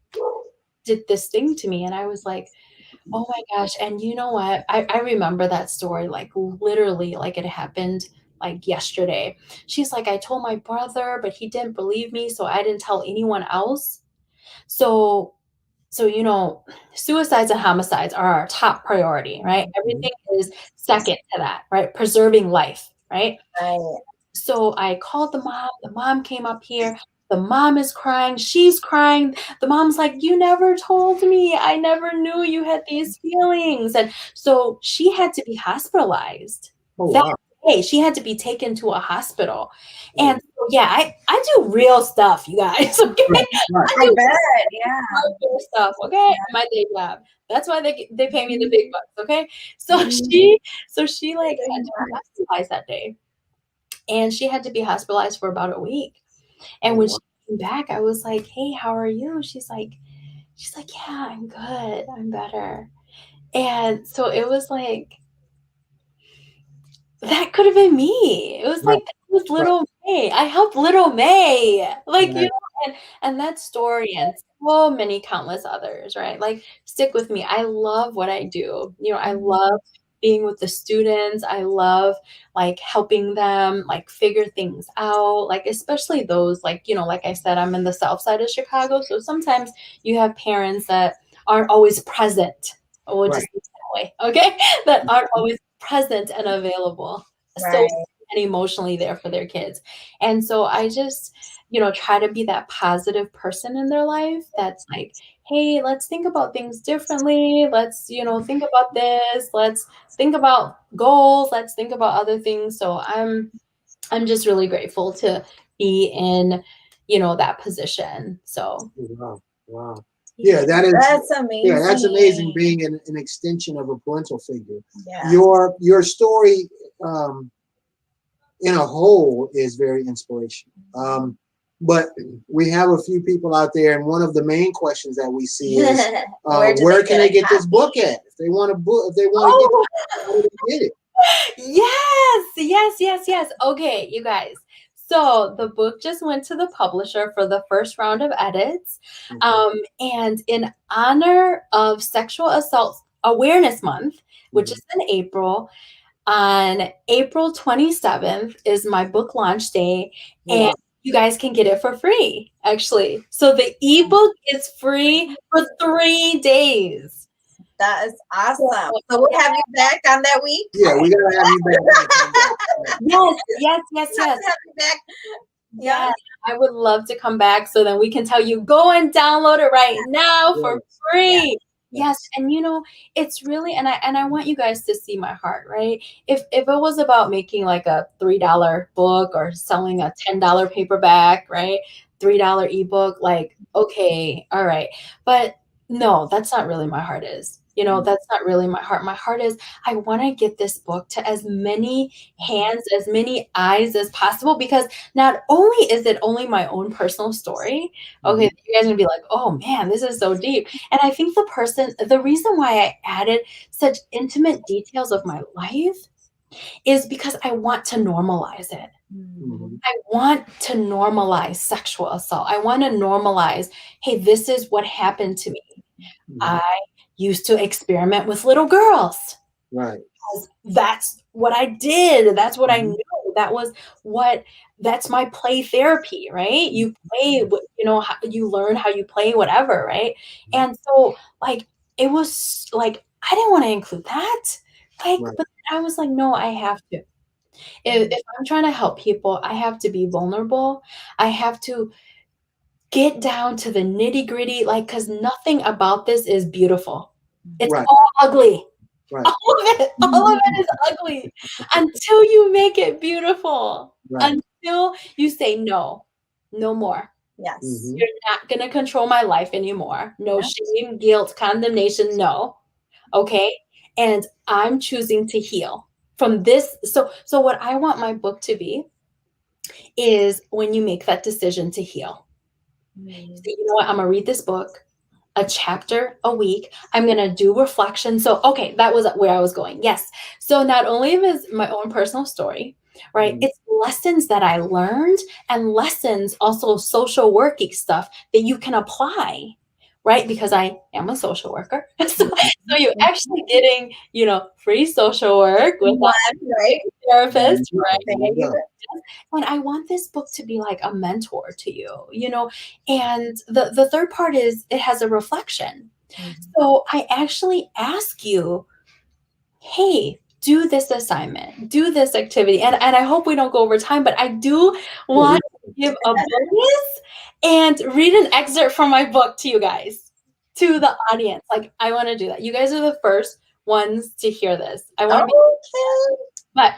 did this thing to me. And I was like, oh my gosh. And you know what? I remember that story like literally like it happened like yesterday. She's like, I told my brother, but he didn't believe me, so I didn't tell anyone else. So suicides and homicides are our top priority, right? Everything is second to that, right? Preserving life, right? Right. So I called the mom. The mom came up here. The mom is crying. She's crying. The mom's like, you never told me. I never knew you had these feelings. And so she had to be hospitalized. Oh, That wow. day, she had to be taken to a hospital. And so, yeah, I do real stuff, you guys. Okay? Right. I do bet. Yeah. real stuff, okay? My day job. That's why they pay me the big bucks, okay? So she like had to be hospitalized that day. And she had to be hospitalized for about a week. And when she came back, I was like, hey, how are you? She's like, yeah, I'm good. I'm better. And so it was like, that could have been me. It was Right. like, that was little May. I helped little May. Like, Right. and that story and so many countless others, right? Like, stick with me. I love what I do. I love being with the students. I love like helping them like figure things out. Like, especially those like, like I said, I'm in the south side of Chicago. So sometimes you have parents that aren't always present. We'll just use that way, okay? That aren't always present and available. So Right. and emotionally there for their kids. And so I just, try to be that positive person in their life that's like, hey, let's think about things differently. Let's, think about this. Let's think about goals. Let's think about other things. So I'm just really grateful to be in, that position. So Wow. Wow. Yeah, That's amazing. Yeah, that's amazing being an extension of a parental figure. Yeah. Your story in a whole is very inspirational. But we have a few people out there, and one of the main questions that we see is where can they get this book at? If they want a book, if they want to get it, how do they get it? Yes. Okay, you guys. So the book just went to the publisher for the first round of edits. And in honor of Sexual Assault Awareness Month, which is in April, on April 27th is my book launch day. And you guys can get it for free, actually. So the ebook is free for 3 days. That is awesome. So we'll have you back on that week. Yeah, we gotta have you back. Yes. Have you back. Yeah, I would love to come back so then we can tell you go and download it right now for free. Yes, and it's really and I want you guys to see my heart, right? If it was about making like a $3 book or selling a $10 paperback, right? $3 ebook, like okay, all right. But no, that's not really my heart is. That's not really my heart. My heart is I want to get this book to as many hands, as many eyes as possible, because not only is it only my own personal story, okay, you guys are gonna be like, oh man, this is so deep. And I think the reason why I added such intimate details of my life is because I want to normalize it. I want to normalize sexual assault. I want to normalize, hey, this is what happened to me. I used to experiment with little girls. Right. That's what I did. That's what I knew. That's my play therapy, right? You play, you learn how you play whatever, right? And so like, it was like, I didn't want to include that. Like, but I was like, no, I have to. If I'm trying to help people, I have to be vulnerable. I have to get down to the nitty gritty, like, because nothing about this is beautiful. It's all ugly. Right. All of it is ugly. until you make it beautiful, Right. until you say, no, no more. Yes. Mhm. You're not going to control my life anymore. No Yes. shame, guilt, condemnation. No. Okay. And I'm choosing to heal from this. So what I want my book to be is when you make that decision to heal. So you know what? I'm going to read this book a chapter a week. I'm going to do reflection. So, okay, that was where I was going. Yes. So not only is my own personal story, right? Mhm. It's lessons that I learned and lessons also social worky stuff that you can apply, right? Because I am a social worker. So you're actually getting, free social work with One, right? a therapist, There right? you go. And I want this book to be like a mentor to you. And the third part is it has a reflection. So I actually ask you, hey, do this assignment, do this activity. And I hope we don't go over time, but I do want to give a bonus and read an excerpt from my book to you guys, to the audience. Like, I want to do that. You guys are the first ones to hear this. I want to be, Okay.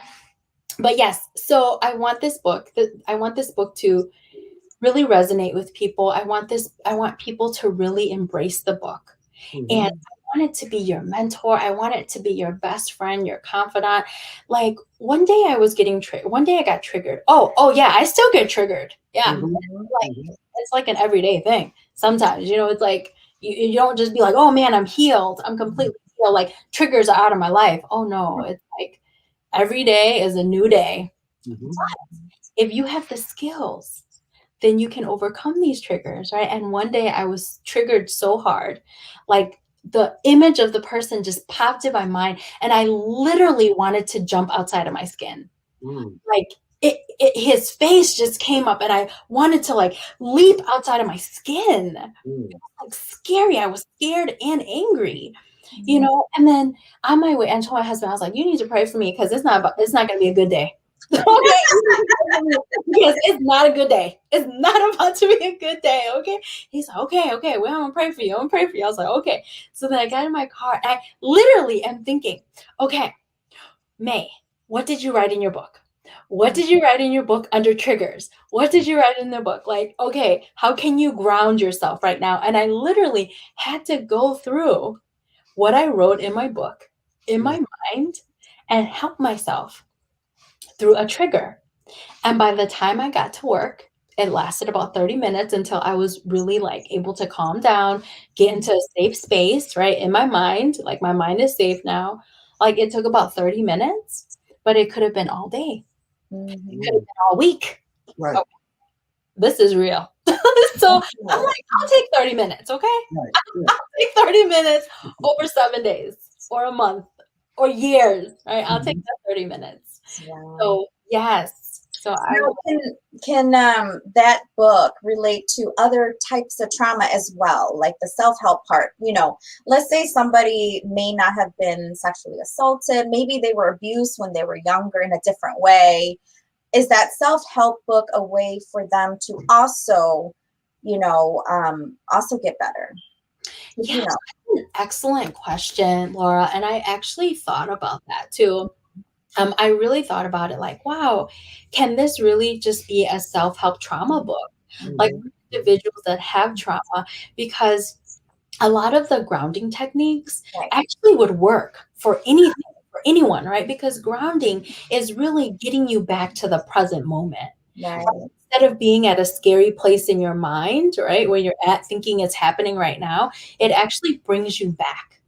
but yes, so I want this book to really resonate with people. I want people to really embrace the book. Mhm. And I want it to be your mentor. I want it to be your best friend, your confidant. Like one day I got triggered. Oh yeah, I still get triggered. Yeah. Mhm. It's like an everyday thing. Sometimes, it's like you don't just be like, oh man, I'm healed. I'm completely healed. Like triggers are out of my life. Oh no, it's like every day is a new day. Mhm. If you have the skills, then you can overcome these triggers, right? And one day I was triggered so hard, like the image of the person just popped in my mind, and I literally wanted to jump outside of my skin. Mm. Like his face just came up, and I wanted to like leap outside of my skin. Mm. Like scary. I was scared and angry, And then on my way, I told my husband, I was like, "You need to pray for me because it's not going to be a good day." Okay, because it's not a good day. It's not about to be a good day. Okay, he's like, okay. Well, I'm gonna pray for you. I'm gonna pray for you. I was like, okay. So then I got in my car. And I literally am thinking, okay, May, what did you write in your book? What did you write in your book under triggers? What did you write in the book? Like, okay, how can you ground yourself right now? And I literally had to go through what I wrote in my book, in my mind, and help myself through a trigger. And by the time I got to work, it lasted about 30 minutes until I was really like able to calm down, get into a safe space, right? In my mind, like my mind is safe now. Like it took about 30 minutes, but it could have been all day. It could have been all week. Right. Okay, this is real. So I'm like, I'll take 30 minutes, okay? Right. I'll take 30 minutes over 7 days or a month or years, right? I'll take that 30 minutes. Wow. So yes. So I Now, can that book relate to other types of trauma as well, like the self-help part? Let's say somebody may not have been sexually assaulted, maybe they were abused when they were younger in a different way. Is that self-help book a way for them to also, also get better? Yeah, that's an excellent question, Laura. And I actually thought about that too. I really thought about it like, wow, can this really just be a self-help trauma book? Like Mhm. individuals that have trauma, because a lot of the grounding techniques Right. actually would work for anything, for anyone, right? Because grounding is really getting you back to the present moment. Right. Instead of being at a scary place in your mind, right, where you're at thinking it's happening right now, it actually brings you back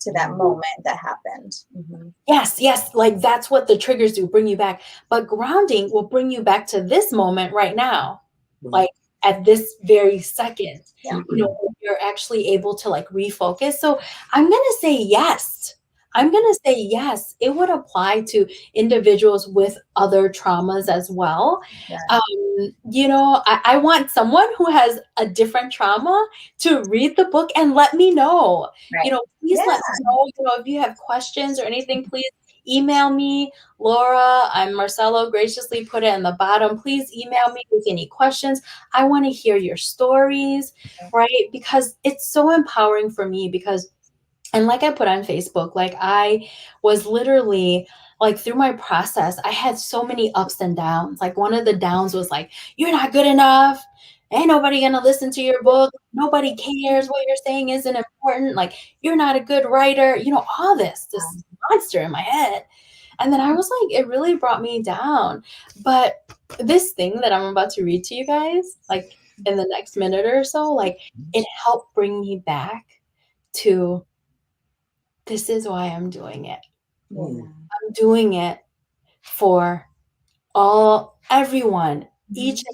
To that moment that happened. Mhm. Yes, like that's what the triggers do, bring you back. But grounding will bring you back to this moment right now, like at this very second. Yeah. You're actually able to like refocus. So I'm gonna say yes. I'm gonna say yes. It would apply to individuals with other traumas as well. Yeah. I want someone who has a different trauma to read the book and let me know. Right. Please let me know. If you have questions or anything, please email me, Laura. I'm Marcelo. Graciously put it in the bottom. Please email me with any questions. I want to hear your stories, right? Because it's so empowering for me. And like I put on Facebook, like I was literally like through my process, I had so many ups and downs. Like one of the downs was like, you're not good enough. Ain't nobody gonna listen to your book. Nobody cares. What you're saying isn't important. Like, you're not a good writer. You know, all this monster in my head. And then I was like, it really brought me down. But this thing that I'm about to read to you guys, like in the next minute or so, like it helped bring me back to, this is why I'm doing it. I'm doing it for everyone, each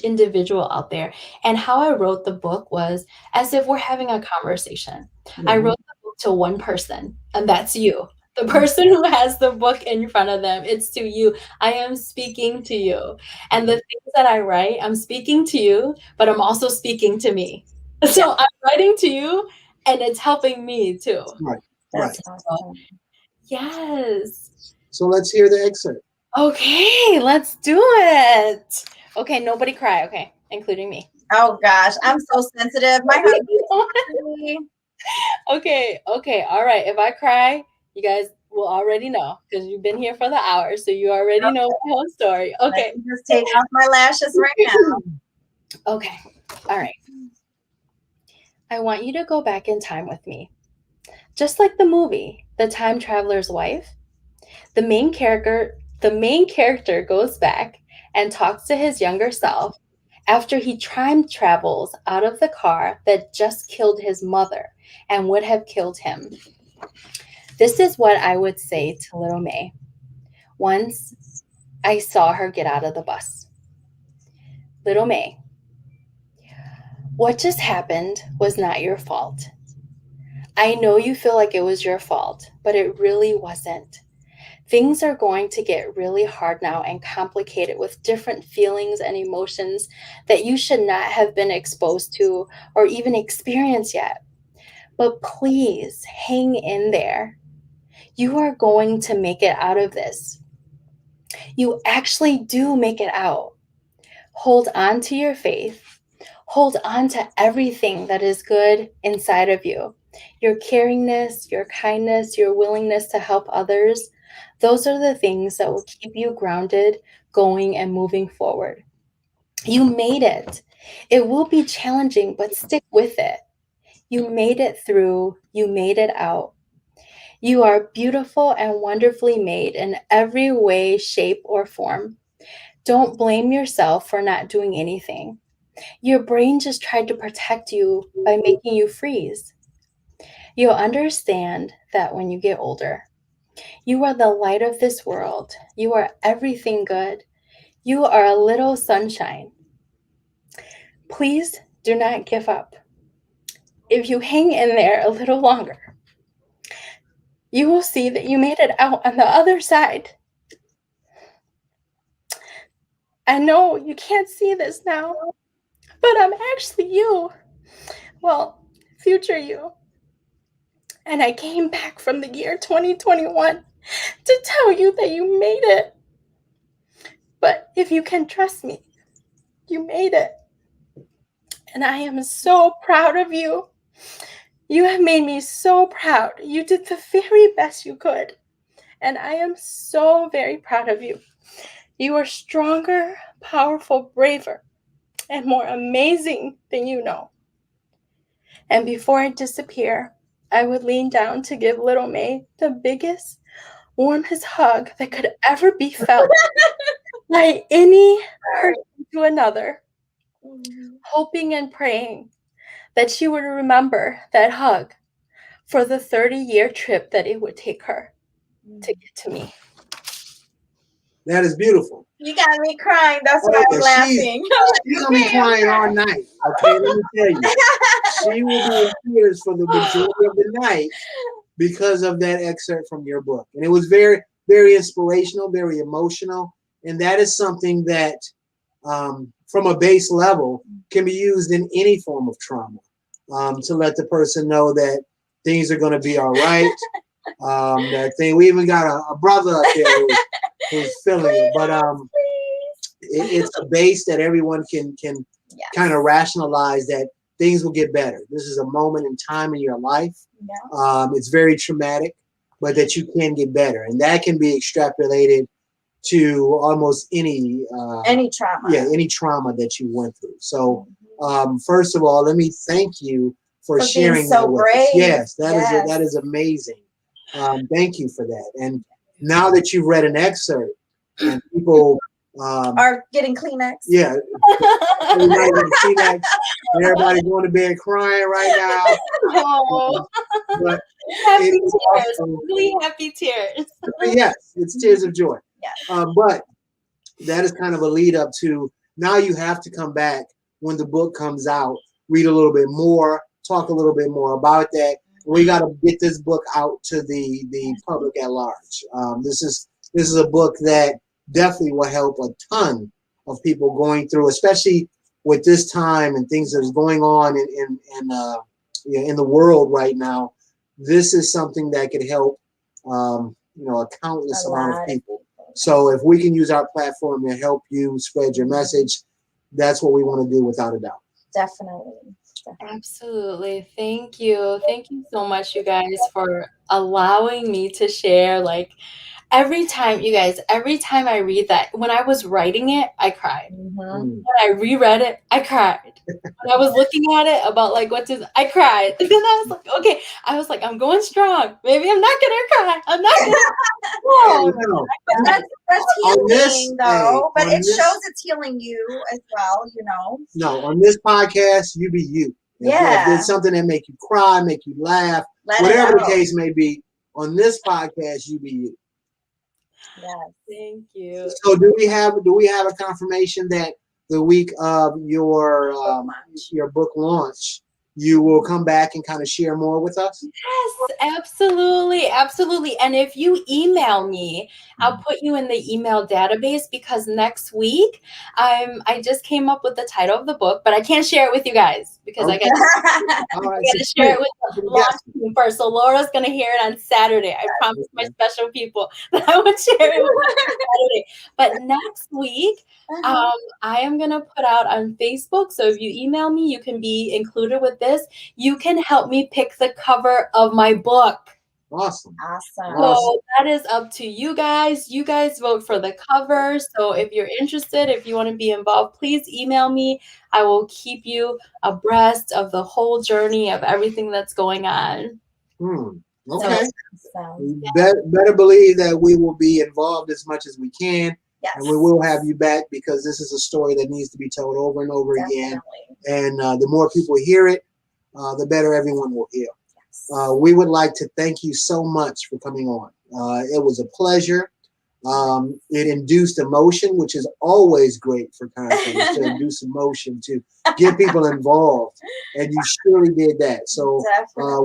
individual out there. And how I wrote the book was as if we're having a conversation. I wrote the book to one person, and that's you. The person who has the book in front of them, it's to you. I am speaking to you. And the things that I write, I'm speaking to you, but I'm also speaking to me. So I'm writing to you, and it's helping me too. Right. That's Right. awesome. Yes. So let's hear the excerpt. Okay, let's do it. Okay, nobody cry, okay, including me. Oh gosh, I'm so sensitive. My husband. Okay, all right. If I cry, you guys will already know because you've been here for the hour, so you already know my whole story. Okay. Let me just take off my lashes right now. Okay, all right. I want you to go back in time with me. Just like the movie, The Time Traveler's Wife, the main character goes back and talks to his younger self after he time travels out of the car that just killed his mother and would have killed him. This is what I would say to little May once I saw her get out of the bus. Little May, what just happened was not your fault. I know you feel like it was your fault, but it really wasn't. Things are going to get really hard now and complicated with different feelings and emotions that you should not have been exposed to or even experienced yet. But please hang in there. You are going to make it out of this. You actually do make it out. Hold on to your faith. Hold on to everything that is good inside of you. Your caringness, your kindness, your willingness to help others. Those are the things that will keep you grounded, going, and moving forward. You made it. It will be challenging, but stick with it. You made it through. You made it out. You are beautiful and wonderfully made in every way, shape, or form. Don't blame yourself for not doing anything. Your brain just tried to protect you by making you freeze. You'll understand that when you get older. You are the light of this world. You are everything good. You are a little sunshine. Please do not give up. If you hang in there a little longer, you will see that you made it out on the other side. I know you can't see this now, but I'm actually you. Well, future you. And I came back from the year 2021 to tell you that you made it. But if you can trust me, you made it. And I am so proud of you. You have made me so proud. You did the very best you could. And I am so very proud of you. You are stronger, powerful, braver, and more amazing than you know. And before I disappear, I would lean down to give little May the biggest, warmest hug that could ever be felt by any person to another, hoping and praying that she would remember that hug for the 30-year trip that it would take her to get to me. That is beautiful. You got me crying. That's why I'm laughing. She's gonna be crying all night. Okay, let me tell you. She will be in tears for the majority of the night because of that excerpt from your book. And it was very, very inspirational, very emotional. And that is something that from a base level can be used in any form of trauma to let the person know that things are going to be all right. That thing, we even got a brother up there who's feeling it, but it's a base that everyone can kind of rationalize that things will get better. This is a moment in time in your life. It's very traumatic, but that you can get better. And that can be extrapolated to almost any trauma. Yeah, any trauma that you went through. So first of all, let me thank you for sharing being so that with brave. us. Yes, Yes. that is amazing. Thank you for that. And now that you've read an excerpt and people are getting Kleenex. Yeah. Everybody getting Kleenex, and everybody going to bed crying right now. Oh. But Happy it is tears. also, Really happy tears. yes, it's tears of joy. Yes. But that is kind of a lead up to now you have to come back when the book comes out, read a little bit more, talk a little bit more about that. We got to get this book out to the public at large. This is a book that definitely will help a ton of people going through, especially with this time and things that is going on in the world right now. This is something that could help a countless amount of people. So if we can use our platform to help you spread your message, that's what we want to do without a doubt. Definitely. Absolutely. Thank you. Thank you so much, you guys, for allowing me to share. Like every time I read that, when I was writing it, I cried. When I reread it, I cried. When I was looking at it about like I cried. And then I was like, okay, I'm going strong. Maybe I'm not gonna cry. I'm not gonna That's healing though. But it shows it's healing you as well, No, on this podcast, you be you. If there's something that make you cry, make you laugh, whatever the case may be, on this podcast, you be you. Yes. Thank you. So do we have a confirmation that the week of your book launch, you will come back and kind of share more with us? Yes, absolutely. Absolutely. And if you email me, I'll put you in the email database because next week I just came up with the title of the book, but I can't share it with you guys because I got to share it with the launch team first. So Laura's going to hear it on Saturday. I promised my special people that I would share it with them on Saturday. But next week, I am going to put out on Facebook. So if you email me, you can be included with this. You can help me pick the cover of my book. Awesome. So that is up to you guys. You guys vote for the cover. So if you're interested, if you want to be involved, please email me. I will keep you abreast of the whole journey of everything that's going on. Okay. So, better believe that we will be involved as much as we can. Yes. And we will have you back because this is a story that needs to be told over and over again. And the more people hear it, the better everyone will hear. We would like to thank you so much for coming on. It was a pleasure. It induced emotion, which is always great for content, to induce emotion, to get people involved. And you surely did that. So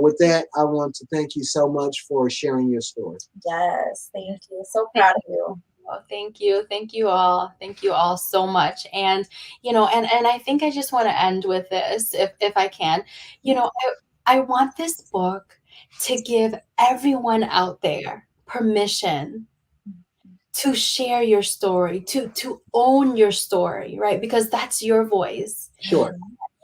with that, I want to thank you so much for sharing your story. Yes, thank you. So proud of you. Oh, thank you. Thank you all. Thank you all so much. And, and I think I just want to end with this, if I can. I want this book to give everyone out there permission to share your story, to own your story, right? Because that's your voice. Sure.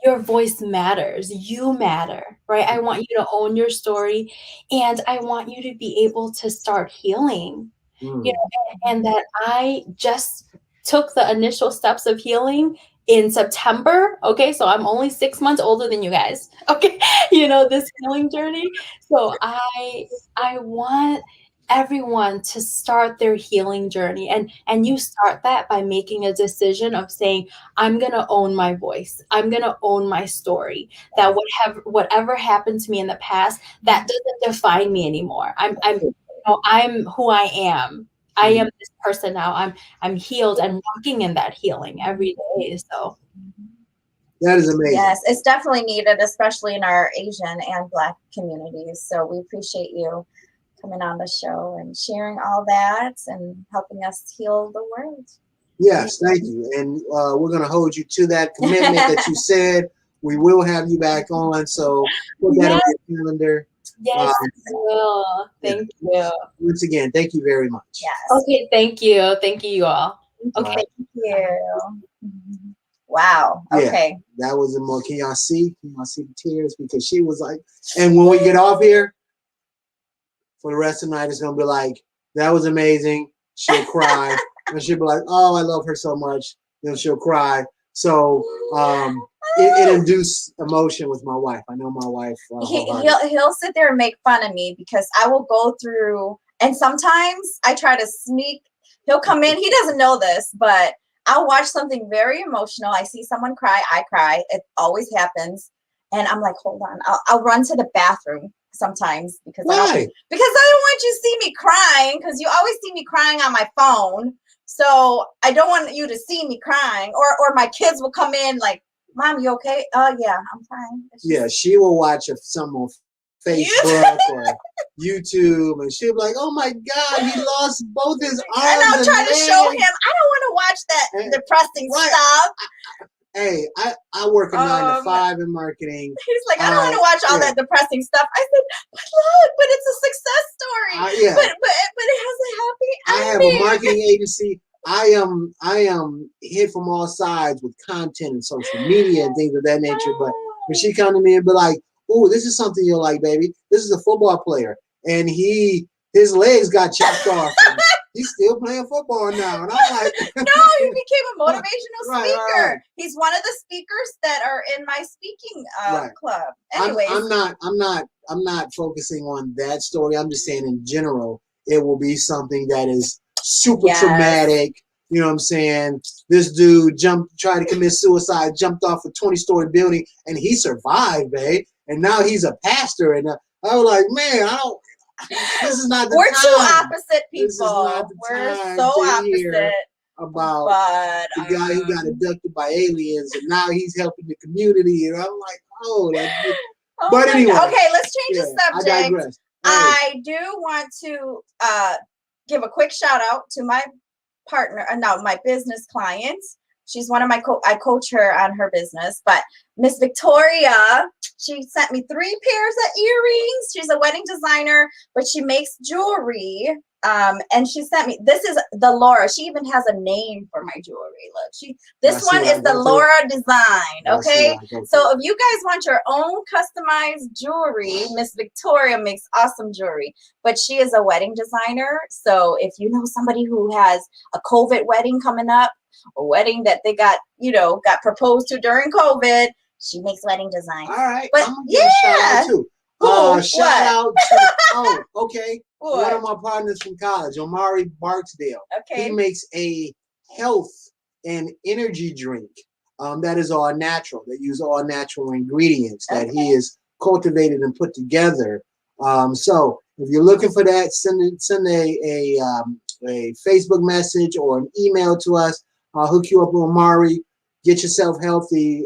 Your voice matters. You matter, right? I want you to own your story, and I want you to be able to start healing. And that I just took the initial steps of healing in September. Okay, so I'm only 6 months older than you guys. Okay, this healing journey. So I want everyone to start their healing journey, and you start that by making a decision of saying, I'm gonna own my voice. I'm gonna own my story. That whatever happened to me in the past, that doesn't define me anymore. I'm who I am. I am this person now. I'm healed and walking in that healing every day. So that is amazing. Yes, it's definitely needed, especially in our Asian and Black communities. So we appreciate you coming on the show and sharing all that and helping us heal the world. Yes, thank you. And we're going to hold you to that commitment that you said. We will have you back on. So put that on your calendar. Yes, I will. Thank you. Once again, thank you very much. Yes. Okay, thank you. Thank you all. Okay. Thank you. Wow. Okay. Yeah, that was a more. Can y'all see? Can y'all see the tears? Because she was like, and when we get off here, for the rest of the night. It's gonna be like, that was amazing. She'll cry, and she'll be like, oh, I love her so much. Then she'll cry. So it induced emotion with my wife. I know my wife. He'll sit there and make fun of me because I will go through, and sometimes I try to sneak. He'll come in. He doesn't know this, but I'll watch something very emotional. I see someone cry. I cry. It always happens. And I'm like, hold on. I'll run to the bathroom sometimes because I don't want you to see me crying, because you always see me crying on my phone. So I don't want you to see me crying. Or my kids will come in like, Mom, you okay? Yeah, I'm fine. Yeah, she will watch some on Facebook or YouTube, and she'll be like, oh my God, he lost both his arms. And I'll try to show him, I don't want to watch that depressing stuff. Hey, I work a 9 to 5 in marketing. He's like, I don't want to watch all that depressing stuff. I said, but look, but it's a success story. But it has a happy ending. I have a marketing agency. I am hit from all sides with content and social media and things of that nature. But when she come to me and be like, "Oh, this is something you'll like, baby. This is a football player, and his legs got chopped off. He's still playing football now." And I'm like, no, he became a motivational speaker. Right. He's one of the speakers that are in my speaking club. Anyways, I'm not focusing on that story. I'm just saying in general, it will be something that is super traumatic. You know what I'm saying? This dude tried to commit suicide, jumped off a 20-story building, and he survived, babe. And now he's a pastor. And I was like, man, this is not the time. We're two opposite people. We're so opposite. About the guy who got abducted by aliens, and now he's helping the community. And I'm like, but anyway. Okay, let's change the subject. I digress. I do want to give a quick shout out to my my business clients. She's one of my I coach her on her business, but Miss Victoria, she sent me 3 pairs of earrings. She's a wedding designer, but she makes jewelry. And she sent me, this is the Laura. She even has a name for my jewelry. Look, this one is the Laura design. Okay. So if you guys want your own customized jewelry, Miss Victoria makes awesome jewelry, but she is a wedding designer. So if you know somebody who has a COVID wedding coming up, a wedding that they got proposed to during COVID, she makes wedding designs. All right. But I'm gonna give a shout out too. Shout out to one of my partners from college, Omari Barksdale. Okay. He makes a health and energy drink that is all natural. They use all natural ingredients that he has cultivated and put together. So if you're looking for that, send a Facebook message or an email to us. I'll hook you up with Omari. Get yourself healthy.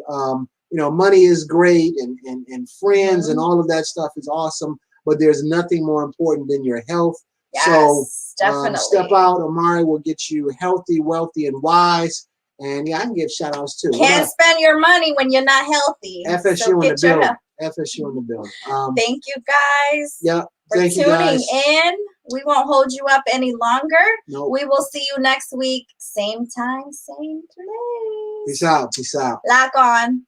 Money is great and friends and all of that stuff is awesome, but there's nothing more important than your health. Yes, so definitely. Step out. Omari will get you healthy, wealthy, and wise. And I can give shout outs too. Can't spend your money when you're not healthy. FSU in the building. FSU in the building. Thank you guys for tuning in. We won't hold you up any longer. Nope. We will see you next week. Same time, same place. Peace out. Peace out. Lock on.